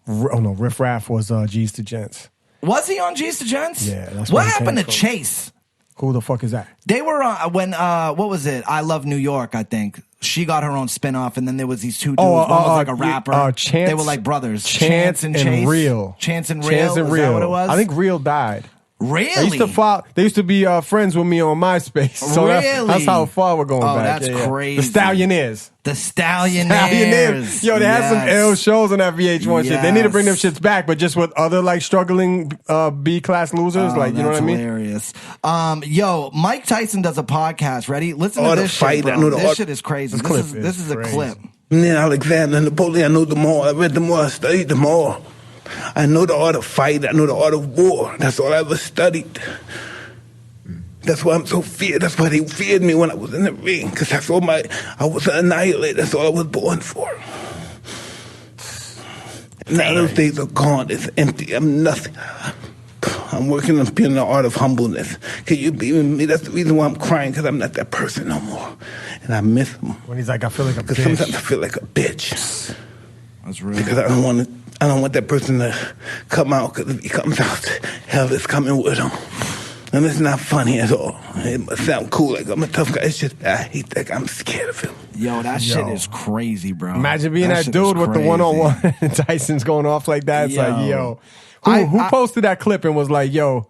Riff Raff was G's to Gents. Was he on G's to Gents? Yeah. That's what happened to Chase? Who the fuck is that? They were on... what was it? I Love New York, I think. She got her own spin-off, and then there was these two dudes. One was like a rapper. Chance, they were like brothers. Chance and Chase. Real. Chance and Real. Is that what it was? I think Real died. Really? They used to be friends with me on MySpace. So really? That's how far we're going back. That's crazy. The Stallion-Ears. The Stallion-Ears. Yo, they had some ill shows on that VH1 shit. They need to bring them shits back, but just with other like struggling B-class losers. Like, you know what I mean? Hilarious. Yo, Mike Tyson does a podcast. Ready? Listen to this shit, bro. This shit is crazy. This is a clip. Me and Alexander Napoleon, I know them all. I read them all. I studied them all. I know the art of fight. I know the art of war. That's all I ever studied. That's why I'm so feared. That's why they feared me when I was in the ring. Because I was an annihilator. That's all I was born for. Now those days are gone. It's empty. I'm nothing. I'm working on being the art of humbleness. Can you be with me? That's the reason why I'm crying, because I'm not that person no more. And I miss him. When he's like, I feel like a bitch. Because sometimes I feel like a bitch. That's real. Because I don't want that person to come out, because if he comes out, hell is coming with him. And it's not funny at all. It must sound cool, like I'm a tough guy. It's just, I hate that guy. I'm scared of him. Yo, that shit is crazy, bro. Imagine being that shit dude is with the crazy. one-on-one and Tyson's going off like that. It's like, yo. Who posted that clip and was like, yo,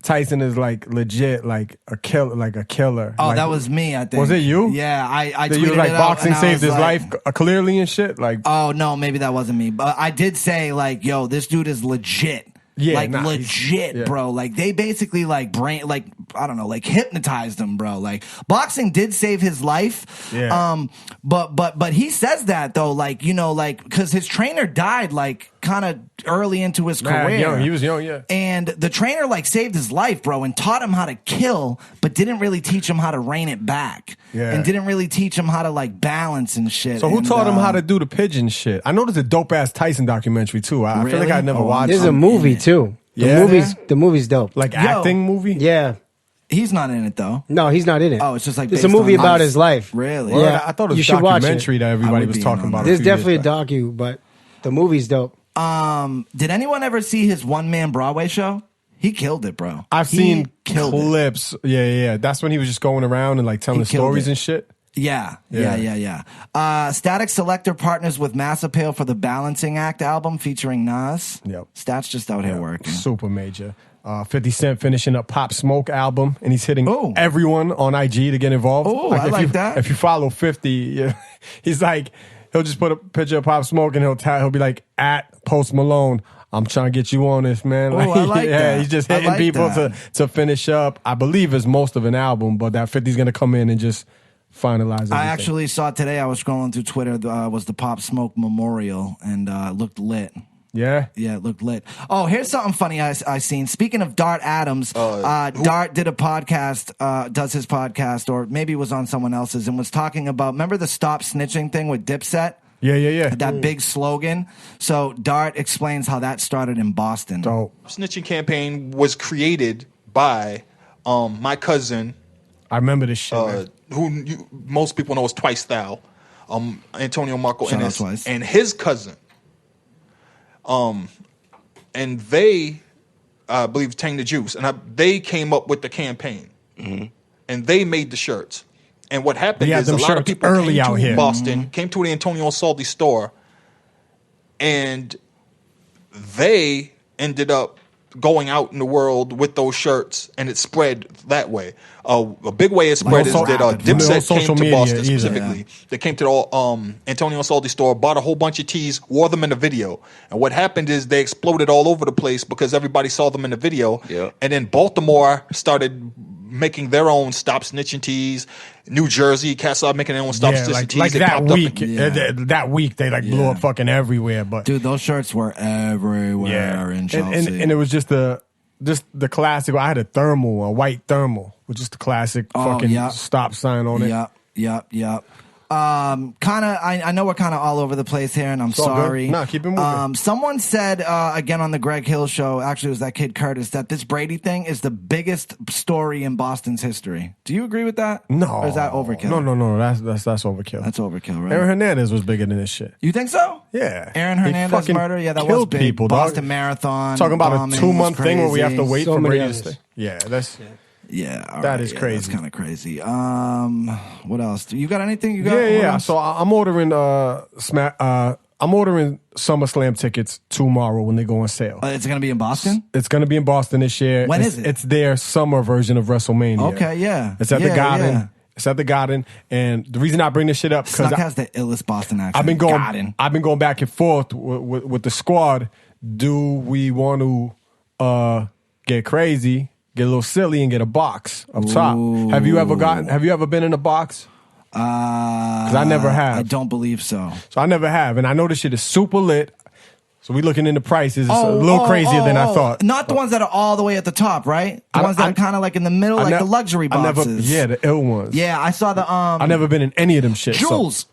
Tyson is like legit like a killer. Oh, like, that was me, I think. Was it you? Yeah, I tweeted you were like, it boxing out, and I saved was his like, life clearly and shit? Like, oh, no, maybe that wasn't me. But I did say, like, yo, this dude is legit. Yeah, like legit, bro. Like they basically like I don't know, like hypnotized him, bro. Like boxing did save his life. Yeah. But he says that though, like, you know, like because his trainer died like kind of early into his career. Young. He was young, yeah. And the trainer like saved his life, bro, and taught him how to kill, but didn't really teach him how to rein it back. Yeah. And didn't really teach him how to like balance and shit. So who And, taught him how to do the pigeon shit? I know there's a dope ass Tyson documentary too. I feel like I never watched. There's a movie too. The movie's dope. Like acting movie? Yeah. He's not in it though. No, he's not in it. Oh, it's just like it's a movie about his life. Really? Yeah, I thought it was you a should watch documentary it. that everybody was talking about. There's definitely a docu, but the movie's dope. Did anyone ever see his one-man Broadway show? He killed it, bro. I've seen clips. Yeah. That's when he was just going around and like telling the stories and shit. Yeah. Static Selector partners with Mass Appeal for the Balancing Act album featuring Nas. Yep. Stat's just out here working. Super major. 50 Cent finishing up Pop Smoke album, and he's hitting everyone on IG to get involved. Oh, I like that. If you follow 50, he's like, he'll just put a picture of Pop Smoke and he'll be like, at Post Malone, I'm trying to get you on this, man. Oh, I like that. He's just hitting people to finish up. I believe it's most of an album, but that 50's going to come in and just finalize everything. I actually saw today, I was scrolling through Twitter, was the Pop Smoke Memorial, and it looked lit. Yeah? Yeah, it looked lit. Oh, here's something funny I seen. Speaking of Dart Adams, Dart did a podcast, does his podcast, or maybe it was on someone else's, and was talking about, remember the Stop Snitching thing with Dipset? Yeah. That big slogan. So Dart explains how that started in Boston. Snitching campaign was created by my cousin. I remember this shit. Who most people know as Twice Thou, Antonio Marco Shout out Ennis, Twice. and his cousin. And they, I believe, Tang the Juice, and they came up with the campaign, and they made the shirts. And what happened is a lot of people early came out to here. Boston, came to the Antonio Saldi store, and they ended up going out in the world with those shirts, and it spread that way. A big way it spread is that Dipset came to Boston specifically. Yeah. They came to the Antonio Saldi store, bought a whole bunch of tees, wore them in the video. And what happened is they exploded all over the place because everybody saw them in the video. Yeah. And then Baltimore started making their own Stop Snitching tees. New Jersey cats started making their own Stop Snitching tees. Like They that popped up week. That week they blew up fucking everywhere. But dude, those shirts were everywhere in Chelsea. And it was just the classic. I had a white thermal with just the classic fucking stop sign on it. Yep. I know we're kind of all over the place here, and I'm sorry. No, keep it moving. Someone said again on the Greg Hill show, actually it was that kid Curtis, that this Brady thing is the biggest story in Boston's history. Do you agree with that? No. Or is that overkill? No. That's overkill. That's overkill, right? Aaron Hernandez was bigger than this shit. You think so? Yeah. Aaron Hernandez murder? Yeah, that was big. People, Boston Marathon. Talking about bombing a 2-month thing where we have to was wait crazy. for Brady to stay. Yeah, that's... Yeah, that is crazy. That's kind of crazy. What else? You got anything? Yeah. So I'm ordering SummerSlam tickets tomorrow when they go on sale. It's gonna be in Boston. It's gonna be in Boston this year. When is it? It's their summer version of WrestleMania. Okay, yeah. It's at the Garden. Yeah. It's at the Garden, and the reason I bring this shit up because Snuk has the illest Boston accent. I've been going back and forth with the squad. Do we want to get crazy? Get a little silly and get a box up top. Have you ever been in a box? Because I never have. I don't believe so. So I never have. And I know this shit is super lit. So we looking into prices. It's a little crazier than I thought. Not the ones that are all the way at the top, right? The ones that are kind of like in the middle, like the luxury boxes. The ill ones. Yeah, I saw the. I never been in any of them shit. Jules, So.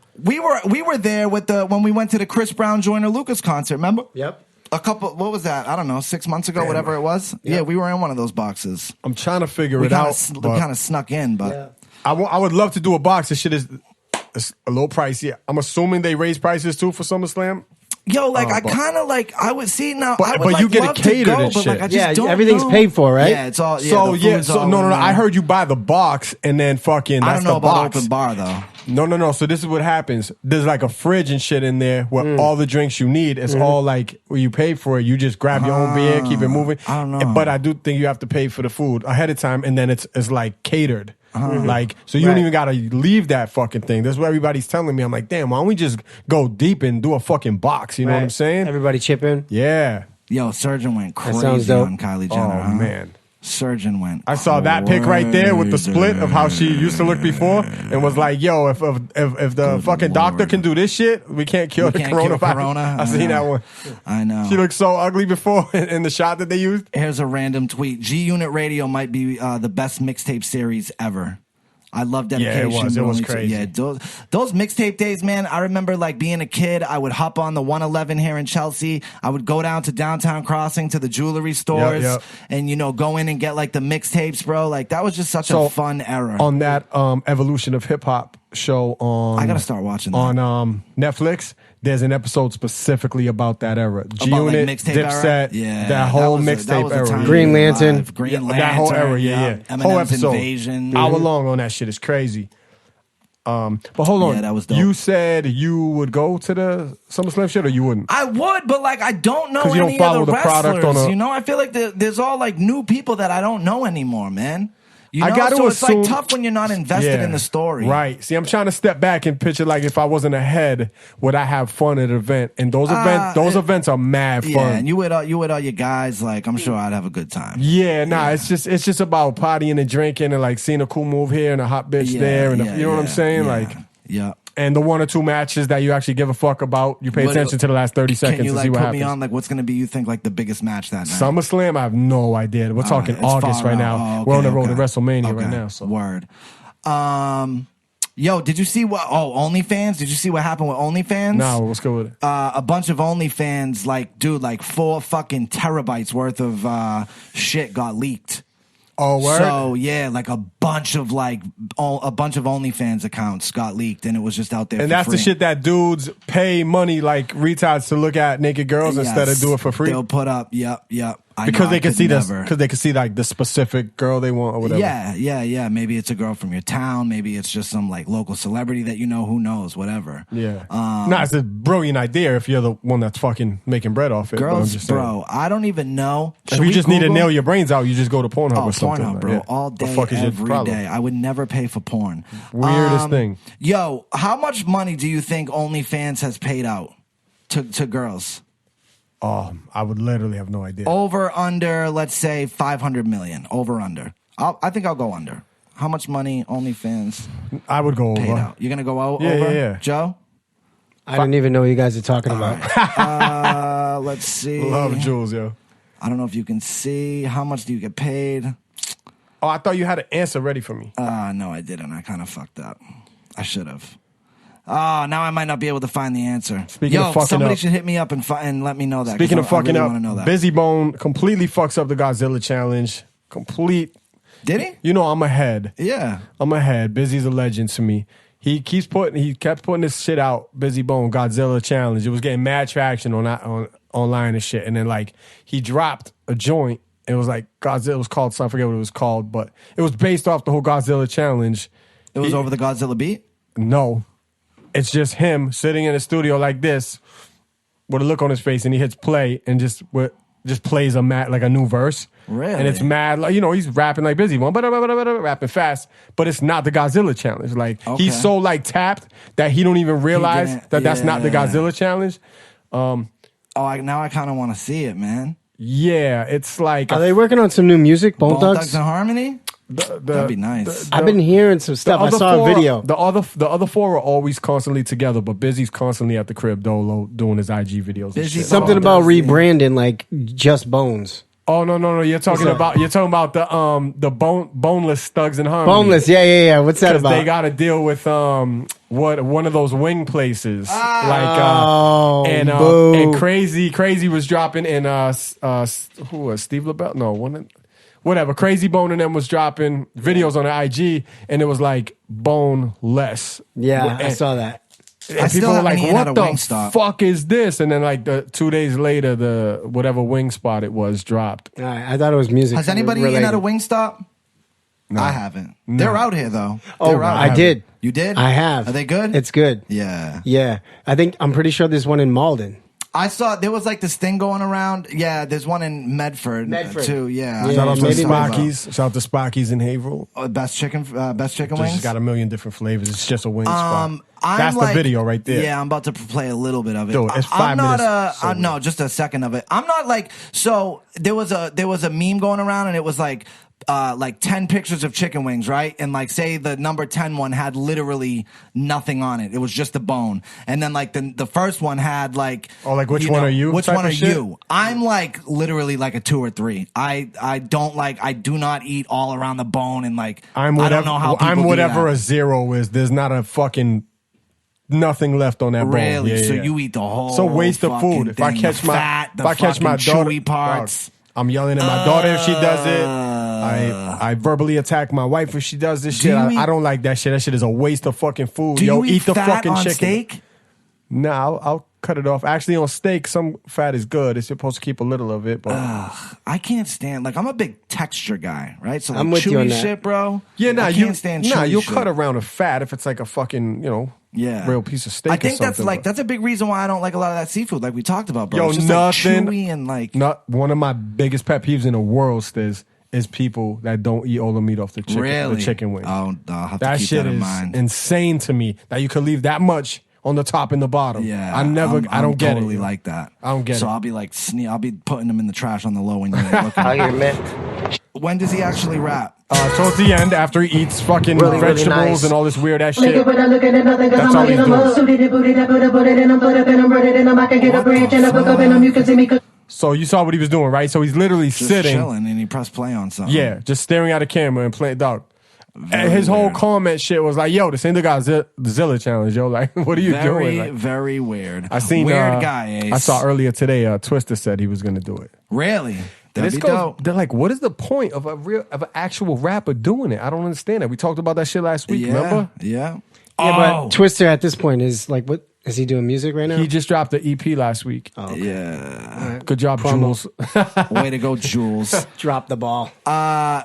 we were there with when we went to the Chris Brown Joyner Lucas concert. Remember? Yep. A couple. What was that? I don't know. 6 months ago, whatever it was. Yeah, we were in one of those boxes. I'm trying to figure it out. We kind of snuck in, but I would love to do a box. This shit is a little pricey. I'm assuming they raise prices too for SummerSlam. Yo, like I kind of like I would see now. But, I would you get love it catered to go, and but shit. like I just don't everything's know. paid for, right? Yeah, it's all. No. I heard you buy the box and then fucking. I That's don't know the about box. open bar though. No. So this is what happens. There's like a fridge and shit in there where all the drinks you need. It's all like where you pay for it. You just grab your own beer, keep it moving. I don't know. But I do think you have to pay for the food ahead of time, and then it's like catered. Like, so you don't even gotta leave that fucking thing. That's what everybody's telling me. I'm like, damn, why don't we just go deep and do a fucking box? You know what I'm saying? Everybody chip in. Yeah. Yo, Surgeon went sounds crazy dope. on Kylie Jenner. Oh man. Surgeon went. I saw that pic right there with the split of how she used to look before, and was like, "Yo, if the fucking doctor can do this shit, we can't cure the coronavirus." I seen that one. I know. She looked so ugly before in the shot that they used. Here's a random tweet. G Unit Radio might be the best mixtape series ever. I love Dedication. Yeah, it was crazy. Yeah, those mixtape days, man. I remember like being a kid. I would hop on the 111 here in Chelsea. I would go down to Downtown Crossing to the jewelry stores and go in and get like the mixtapes, bro. Like that was just such a fun era. On that Evolution of Hip Hop show on, I gotta start watching that. on Netflix. There's an episode specifically about that era. G-Unit, like Dipset, that whole mixtape era. Green Lantern. That whole era, yeah. Eminem's Whole episode. Invasion. Hour long on that shit. It's crazy. But hold on. Yeah, that was dope. You said you would go to the SummerSlam shit, or you wouldn't? I would, but like I don't know 'Cause you any don't follow of the the product wrestlers. on a- I feel like there's all like new people that I don't know anymore, man. I gotta so assume, it's like tough when you're not invested in the story. Right. See, I'm trying to step back and picture like if I wasn't ahead, would I have fun at an event? And those events are mad fun. Yeah, and you with all your guys, like I'm sure I'd have a good time. Yeah, it's just about partying and drinking and like seeing a cool move here and a hot bitch there, and you know what I'm saying? Yeah. And the one or two matches that you actually give a fuck about, you pay attention to the last 30 seconds Can you to like see what put happens. me on like what's gonna be you think like the biggest match that night? SummerSlam, I have no idea. We're talking it's August far right out. now. Oh, We're on the road okay. to WrestleMania right now. So Word. Yo, did you see what? Oh, OnlyFans. Did you see what happened with OnlyFans? No, what's good with it? A bunch of OnlyFans, like 4 fucking terabytes worth of shit got leaked. Oh, word? So yeah, like a bunch of OnlyFans accounts got leaked, and it was just out there. And for that's free. the shit that dudes pay money like retards to look at naked girls instead of do it for free. They'll put up, yep. Because they can see this. Because they can see like the specific girl they want or whatever. Yeah. Maybe it's a girl from your town. Maybe it's just some like local celebrity that you know. Who knows? Whatever. Yeah. It's a brilliant idea if you're the one that's fucking making bread off it. Girls, just bro, I don't even know. If you just need to nail your brains out, you just go to Pornhub or something. Pornhub, bro, all day, every day. I would never pay for porn. Weirdest thing. Yo, how much money do you think OnlyFans has paid out to girls? Oh, I would literally have no idea. Over, under, let's say 500 million. Over, under. I think I'll go under. How much money OnlyFans? I would go paid over. Out? You're gonna go over? Yeah. Joe? I don't even know what you guys are talking about. Let's see. Love Jules, yo. I don't know if you can see. How much do you get paid? Oh, I thought you had an answer ready for me. No, I didn't. I kind of fucked up. I should have. Oh, now I might not be able to find the answer. Speaking of fucking somebody up, should hit me up and let me know that. Speaking of fucking I really wanna know up, that. Busy Bone completely fucks up the Godzilla challenge. Did he? You know I'm ahead. Yeah. I'm ahead. Busy's a legend to me. He kept putting this shit out. Busy Bone Godzilla challenge. It was getting mad traction on online and shit. And then like he dropped a joint. It was like Godzilla. It was called. So I forget what it was called, but it was based off the whole Godzilla challenge. It was over the Godzilla beat? No. It's just him sitting in a studio like this with a look on his face, and he hits play and just plays like a new verse. Really? And it's mad, like, he's rapping like Busy Bone, rapping fast, but it's not the Godzilla challenge. Like he's so like tapped that he don't even realize that's not the Godzilla challenge. Now I kind of want to see it, man. Yeah, it's like Are they working on some new music? Bone Thugs and Harmony? That'd be nice. I've been hearing some stuff. I saw a video. The other four are always constantly together, but Busy's constantly at the crib Dolo doing his IG videos. And shit. Something about rebranding, like Just Bones. Oh no! You're talking about the boneless Thugs and Harmony. Boneless, yeah. What's that about? They got to deal with one of those wing places, and Crazy was dropping, and who was Steve LaBelle? No, whatever. Crazy Bone and them was dropping videos on the IG, and it was like boneless. Yeah, I saw that. And people were like, "What the fuck is this?" And then, like 2 days later, the whatever wing spot it was dropped. I thought it was music. Has anybody eaten at a Wingstop? No. I haven't. No. They're out here though. I did. You did? I have. Are they good? It's good. Yeah. I'm pretty sure there's one in Malden. I saw there was like this thing going around. Yeah, there's one in Medford too. Yeah. Shout out to Spocky's. Shout out to Spocky's in Haverhill. Best chicken wings. It's got a million different flavors. It's just a wing spot. That's the video right there. Yeah, I'm about to play a little bit of it. Dude, it's 5 minutes. No, just a second of it. I'm not like so. There was a meme going around, and it was like 10 pictures of chicken wings, right? And like say the number 10 one had literally nothing on it. It was just the bone. And then like the first one had like which one are you? Which one are you? I'm like literally like a 2 or 3. I do not eat all around the bone and like I don't know how people I'm whatever do that. A 0 is. There's not a fucking nothing left on that bone. Really? Yeah, so you eat the whole It's a waste of food. If I catch my chewy parts. I'm yelling at my daughter if she does it. I verbally attack my wife if she does this shit. I don't like that shit. That shit is a waste of fucking food. Do you eat the fat fucking on chicken. Steak? No, I'll cut it off. Actually, on steak, some fat is good. It's supposed to keep a little of it, but I can't stand. Like I'm a big texture guy, right? So like I'm with you on chewy that. shit, bro. Yeah, I can't stand chewy you'll shit. cut around a fat if it's like a fucking real piece of steak. I think or something, that's a big reason why I don't like a lot of that seafood, like we talked about, bro. Yo, It's just nothing. like chewy and like not one of my biggest pet peeves in the world, Stiz, is people that don't eat all the meat off the chicken. Really? The chicken wing. Oh, I'll have that to keep shit that in is mind. insane to me that you could leave that much on the top and the bottom. Yeah, I don't get totally it. like that. I don't get so it. I'll be like, I'll be putting them in the trash on the low when you're looking. I'll hear mint. When does he actually rap? Towards the end, after he eats fucking Really, really vegetables nice. and all this weird ass shit. That's all he's doing. So you saw what he was doing, right? So he's literally Just sitting, chilling, and he pressed play on something. yeah, just staring at a camera and playing dog. And his whole comment shit was like, "Yo, this ain't the Godzilla challenge, yo. Like, what are you doing?" Like, very weird. I seen weird guy. Ace. I saw earlier today. Twister said he was gonna do it. Really? That'd be dope. They're like, what is the point of an actual rapper doing it? I don't understand that. We talked about that shit last week. Remember? Yeah. But Twister at this point is like, what is he doing? Music right now? He just dropped the EP last week. Oh, okay. Yeah. Good job, Jules. Way to go, Jules. Drop the ball.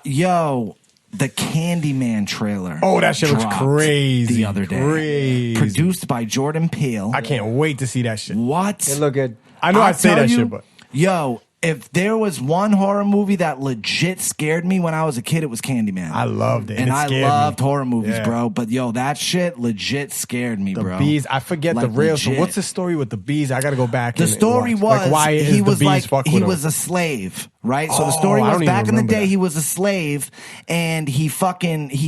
Yo, the Candyman trailer. Oh, that shit looks dropped crazy. The other day. Crazy. Produced by Jordan Peele. I can't wait to see that shit. What? It look good. I know I'll I say tell that you, shit, but yo, if there was one horror movie that legit scared me when I was a kid, it was Candyman. I loved it. And it I scared loved me. horror movies, Yeah. bro. But yo, that shit legit scared me, The bro. bees. I forget Like, the real. So legit. what's the story with the bees? I got to go back. The and story watch. was like, why he is was the bees like fuck he with was him? a slave, right? So the Oh, story I was don't back even in the remember day that. he was a slave and he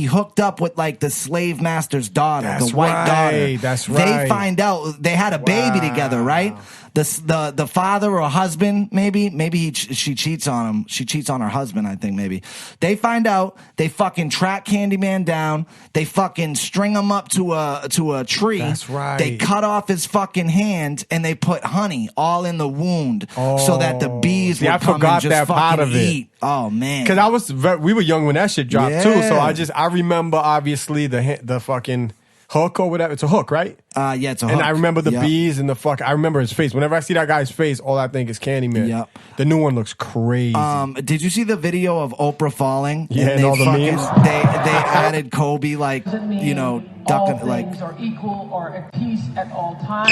hooked up with like the slave master's daughter, That's the white right, daughter. that's They right. find out they had a baby together, right? The father or husband, maybe she cheats on him. She cheats on her husband, I think maybe. They find out, they fucking track Candyman down, they fucking string him up to a tree. That's right. They cut off his fucking hand and they put honey all in the wound so that the bees See, would I come forgot and just that part fucking of it. eat. Oh man. Because we were young when that shit dropped too. So Yeah. I remember obviously the fucking hook or whatever. It's a hook, right? Yeah, it's a hook. And I remember the Yep. bees and I remember his face. Whenever I see that guy's face, all I think is Candyman. Yep. The new one looks crazy. Did you see the video of Oprah falling? Yeah, and they all the memes? They added Kobe like ducking like. Are equal or at peace at all times.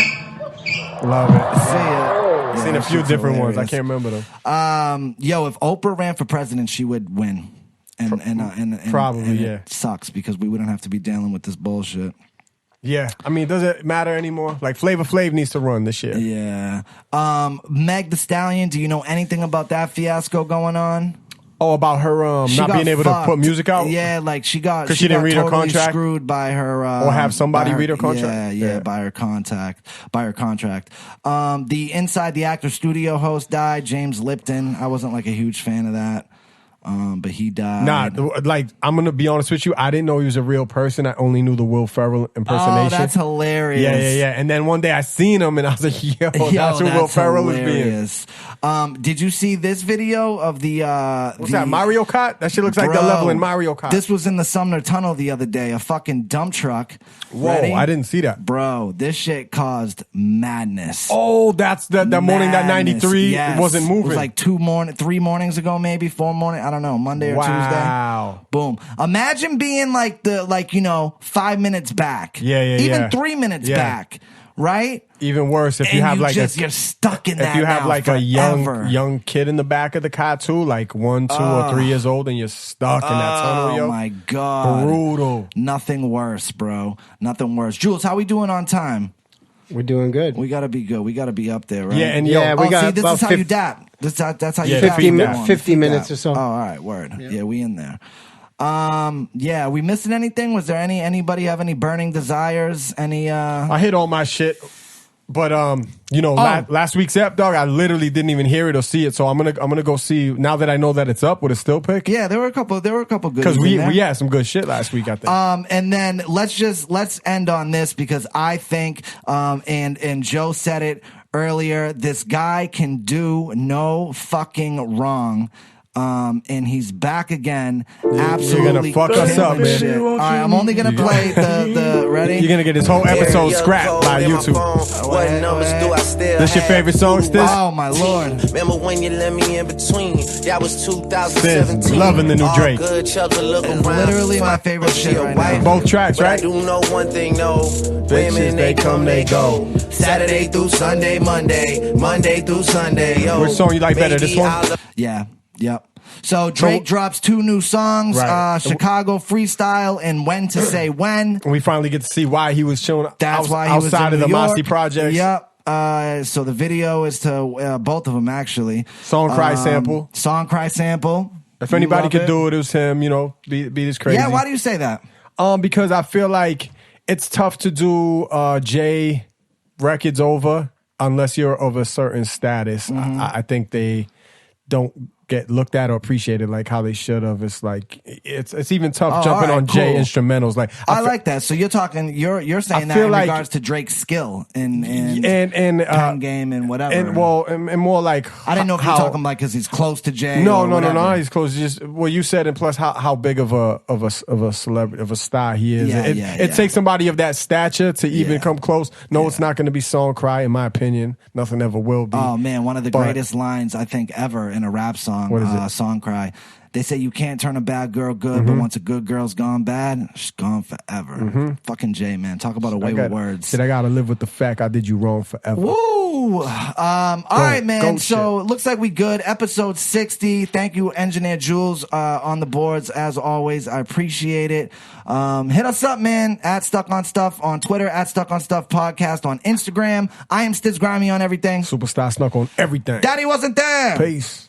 Love it. I've seen a few different ones. I can't remember them. Yo, if Oprah ran for president, she would win. And Probably, and yeah. It sucks because we wouldn't have to be dealing with this bullshit. Yeah. I mean, does it matter anymore? Like Flavor Flav needs to run this year. Yeah. Meg the Stallion, do you know anything about that fiasco going on? Oh, about her She not got being able fucked. to put music out? Yeah, like she because she didn't read her totally contract, screwed by her or have somebody read her contract. Yeah, by her contract. The Inside the Actor studio host died, James Lipton. I wasn't like a huge fan of that. But he died. Nah, like I'm gonna be honest with you. I didn't know he was a real person. I only knew the Will Ferrell impersonation. Oh, that's hilarious. Yeah. And then one day I seen him, and I was like, "Yo, that's who Will Ferrell is being." Did you see this video of the? What's that? Mario Kart? That shit looks like the level in Mario Kart. This was in the Sumner Tunnel the other day. A fucking dump truck. Whoa, Ready? I didn't see that, bro. This shit caused madness. Oh, that's that morning that 93 wasn't moving. It was like 3 mornings ago, maybe 4 mornings. I don't know, Monday or Tuesday. Wow. Boom. Imagine being like 5 minutes back. Even 3 minutes back. Right? Even worse if you have you're stuck in that. If you have now a forever. young kid in the back of the car too, like 1, 2, or 3 years old, and you're stuck in that tunnel. Yo. Oh my god, brutal. Nothing worse, bro. Nothing worse. Jules, how we doing on time? We're doing good. We gotta be good. We gotta be up there, right? Yeah, and we got see, this about is how you dap. That's how you 50, dap. 50 minutes or so. Oh, all right, word. Yeah, we in there. Are we missing anything? Was there anybody have any burning desires? I hit all my shit. But last week's app, dog, I literally didn't even hear it or see it. So I'm gonna go see now that I know that it's up with a still pick. Yeah, there were a couple good because we had some good shit last week, I think. And then let's end on this because I think and Joe said it earlier. This guy can do no fucking wrong. And he's back again. Absolutely, you're gonna fuck us up, man. Shit. All right, I'm only gonna play the ready. You're gonna get this whole episode scrapped by YouTube. What numbers do I still This your favorite song, Stiz? Oh my lord! Remember when you let me in between? That was 2017. Stiz, loving the new Drake. Good chugga, look It's around. literally my favorite shit right now. Both tracks, But right? I do know one thing, no. Bitches, Women, they come, they go. Saturday through Sunday, Monday through Sunday, yo. Which song you like better, this one? Yeah. Yep. So Drake drops 2 new songs, Right. Chicago Freestyle and When to Say When. And we finally get to see why he was chilling Why he was outside in of the New York. Mossy Projects. Yep. So the video is to both of them actually. Song Cry sample. If anybody could do it, it was him. Beat is crazy. Yeah. Why do you say that? Because I feel like it's tough to do J records over unless you're of a certain status. I think they don't get looked at or appreciated like how they should have. It's like it's even tough jumping on J instrumentals. Like I like that. So you're talking, you're saying that in regards to Drake's skill and pen game and whatever. And more like I didn't know if you're talking like because he's close to Jay. No. He's close. Just you said, and plus how big of a celebrity of a star he is. It takes somebody of that stature to even come close. No, it's not going to be Song Cry in my opinion. Nothing ever will be. Oh man, one of the greatest lines I think ever in a rap song. What is it? Song Cry. They say you can't turn a bad girl good, but once a good girl's gone bad, she's gone forever. Fucking Jay, man. Talk about a way with words. I gotta live with the fact I did you wrong forever. Woo! All right, man. So it looks like we good. Episode 60. Thank you, Engineer Jules, on the boards as always. I appreciate it. Hit us up, man. At Stuck on Stuff on Twitter. At Stuck on Stuff Podcast on Instagram. I am Stiz Grimy on everything. Superstar Snuk on everything. Daddy wasn't there. Peace.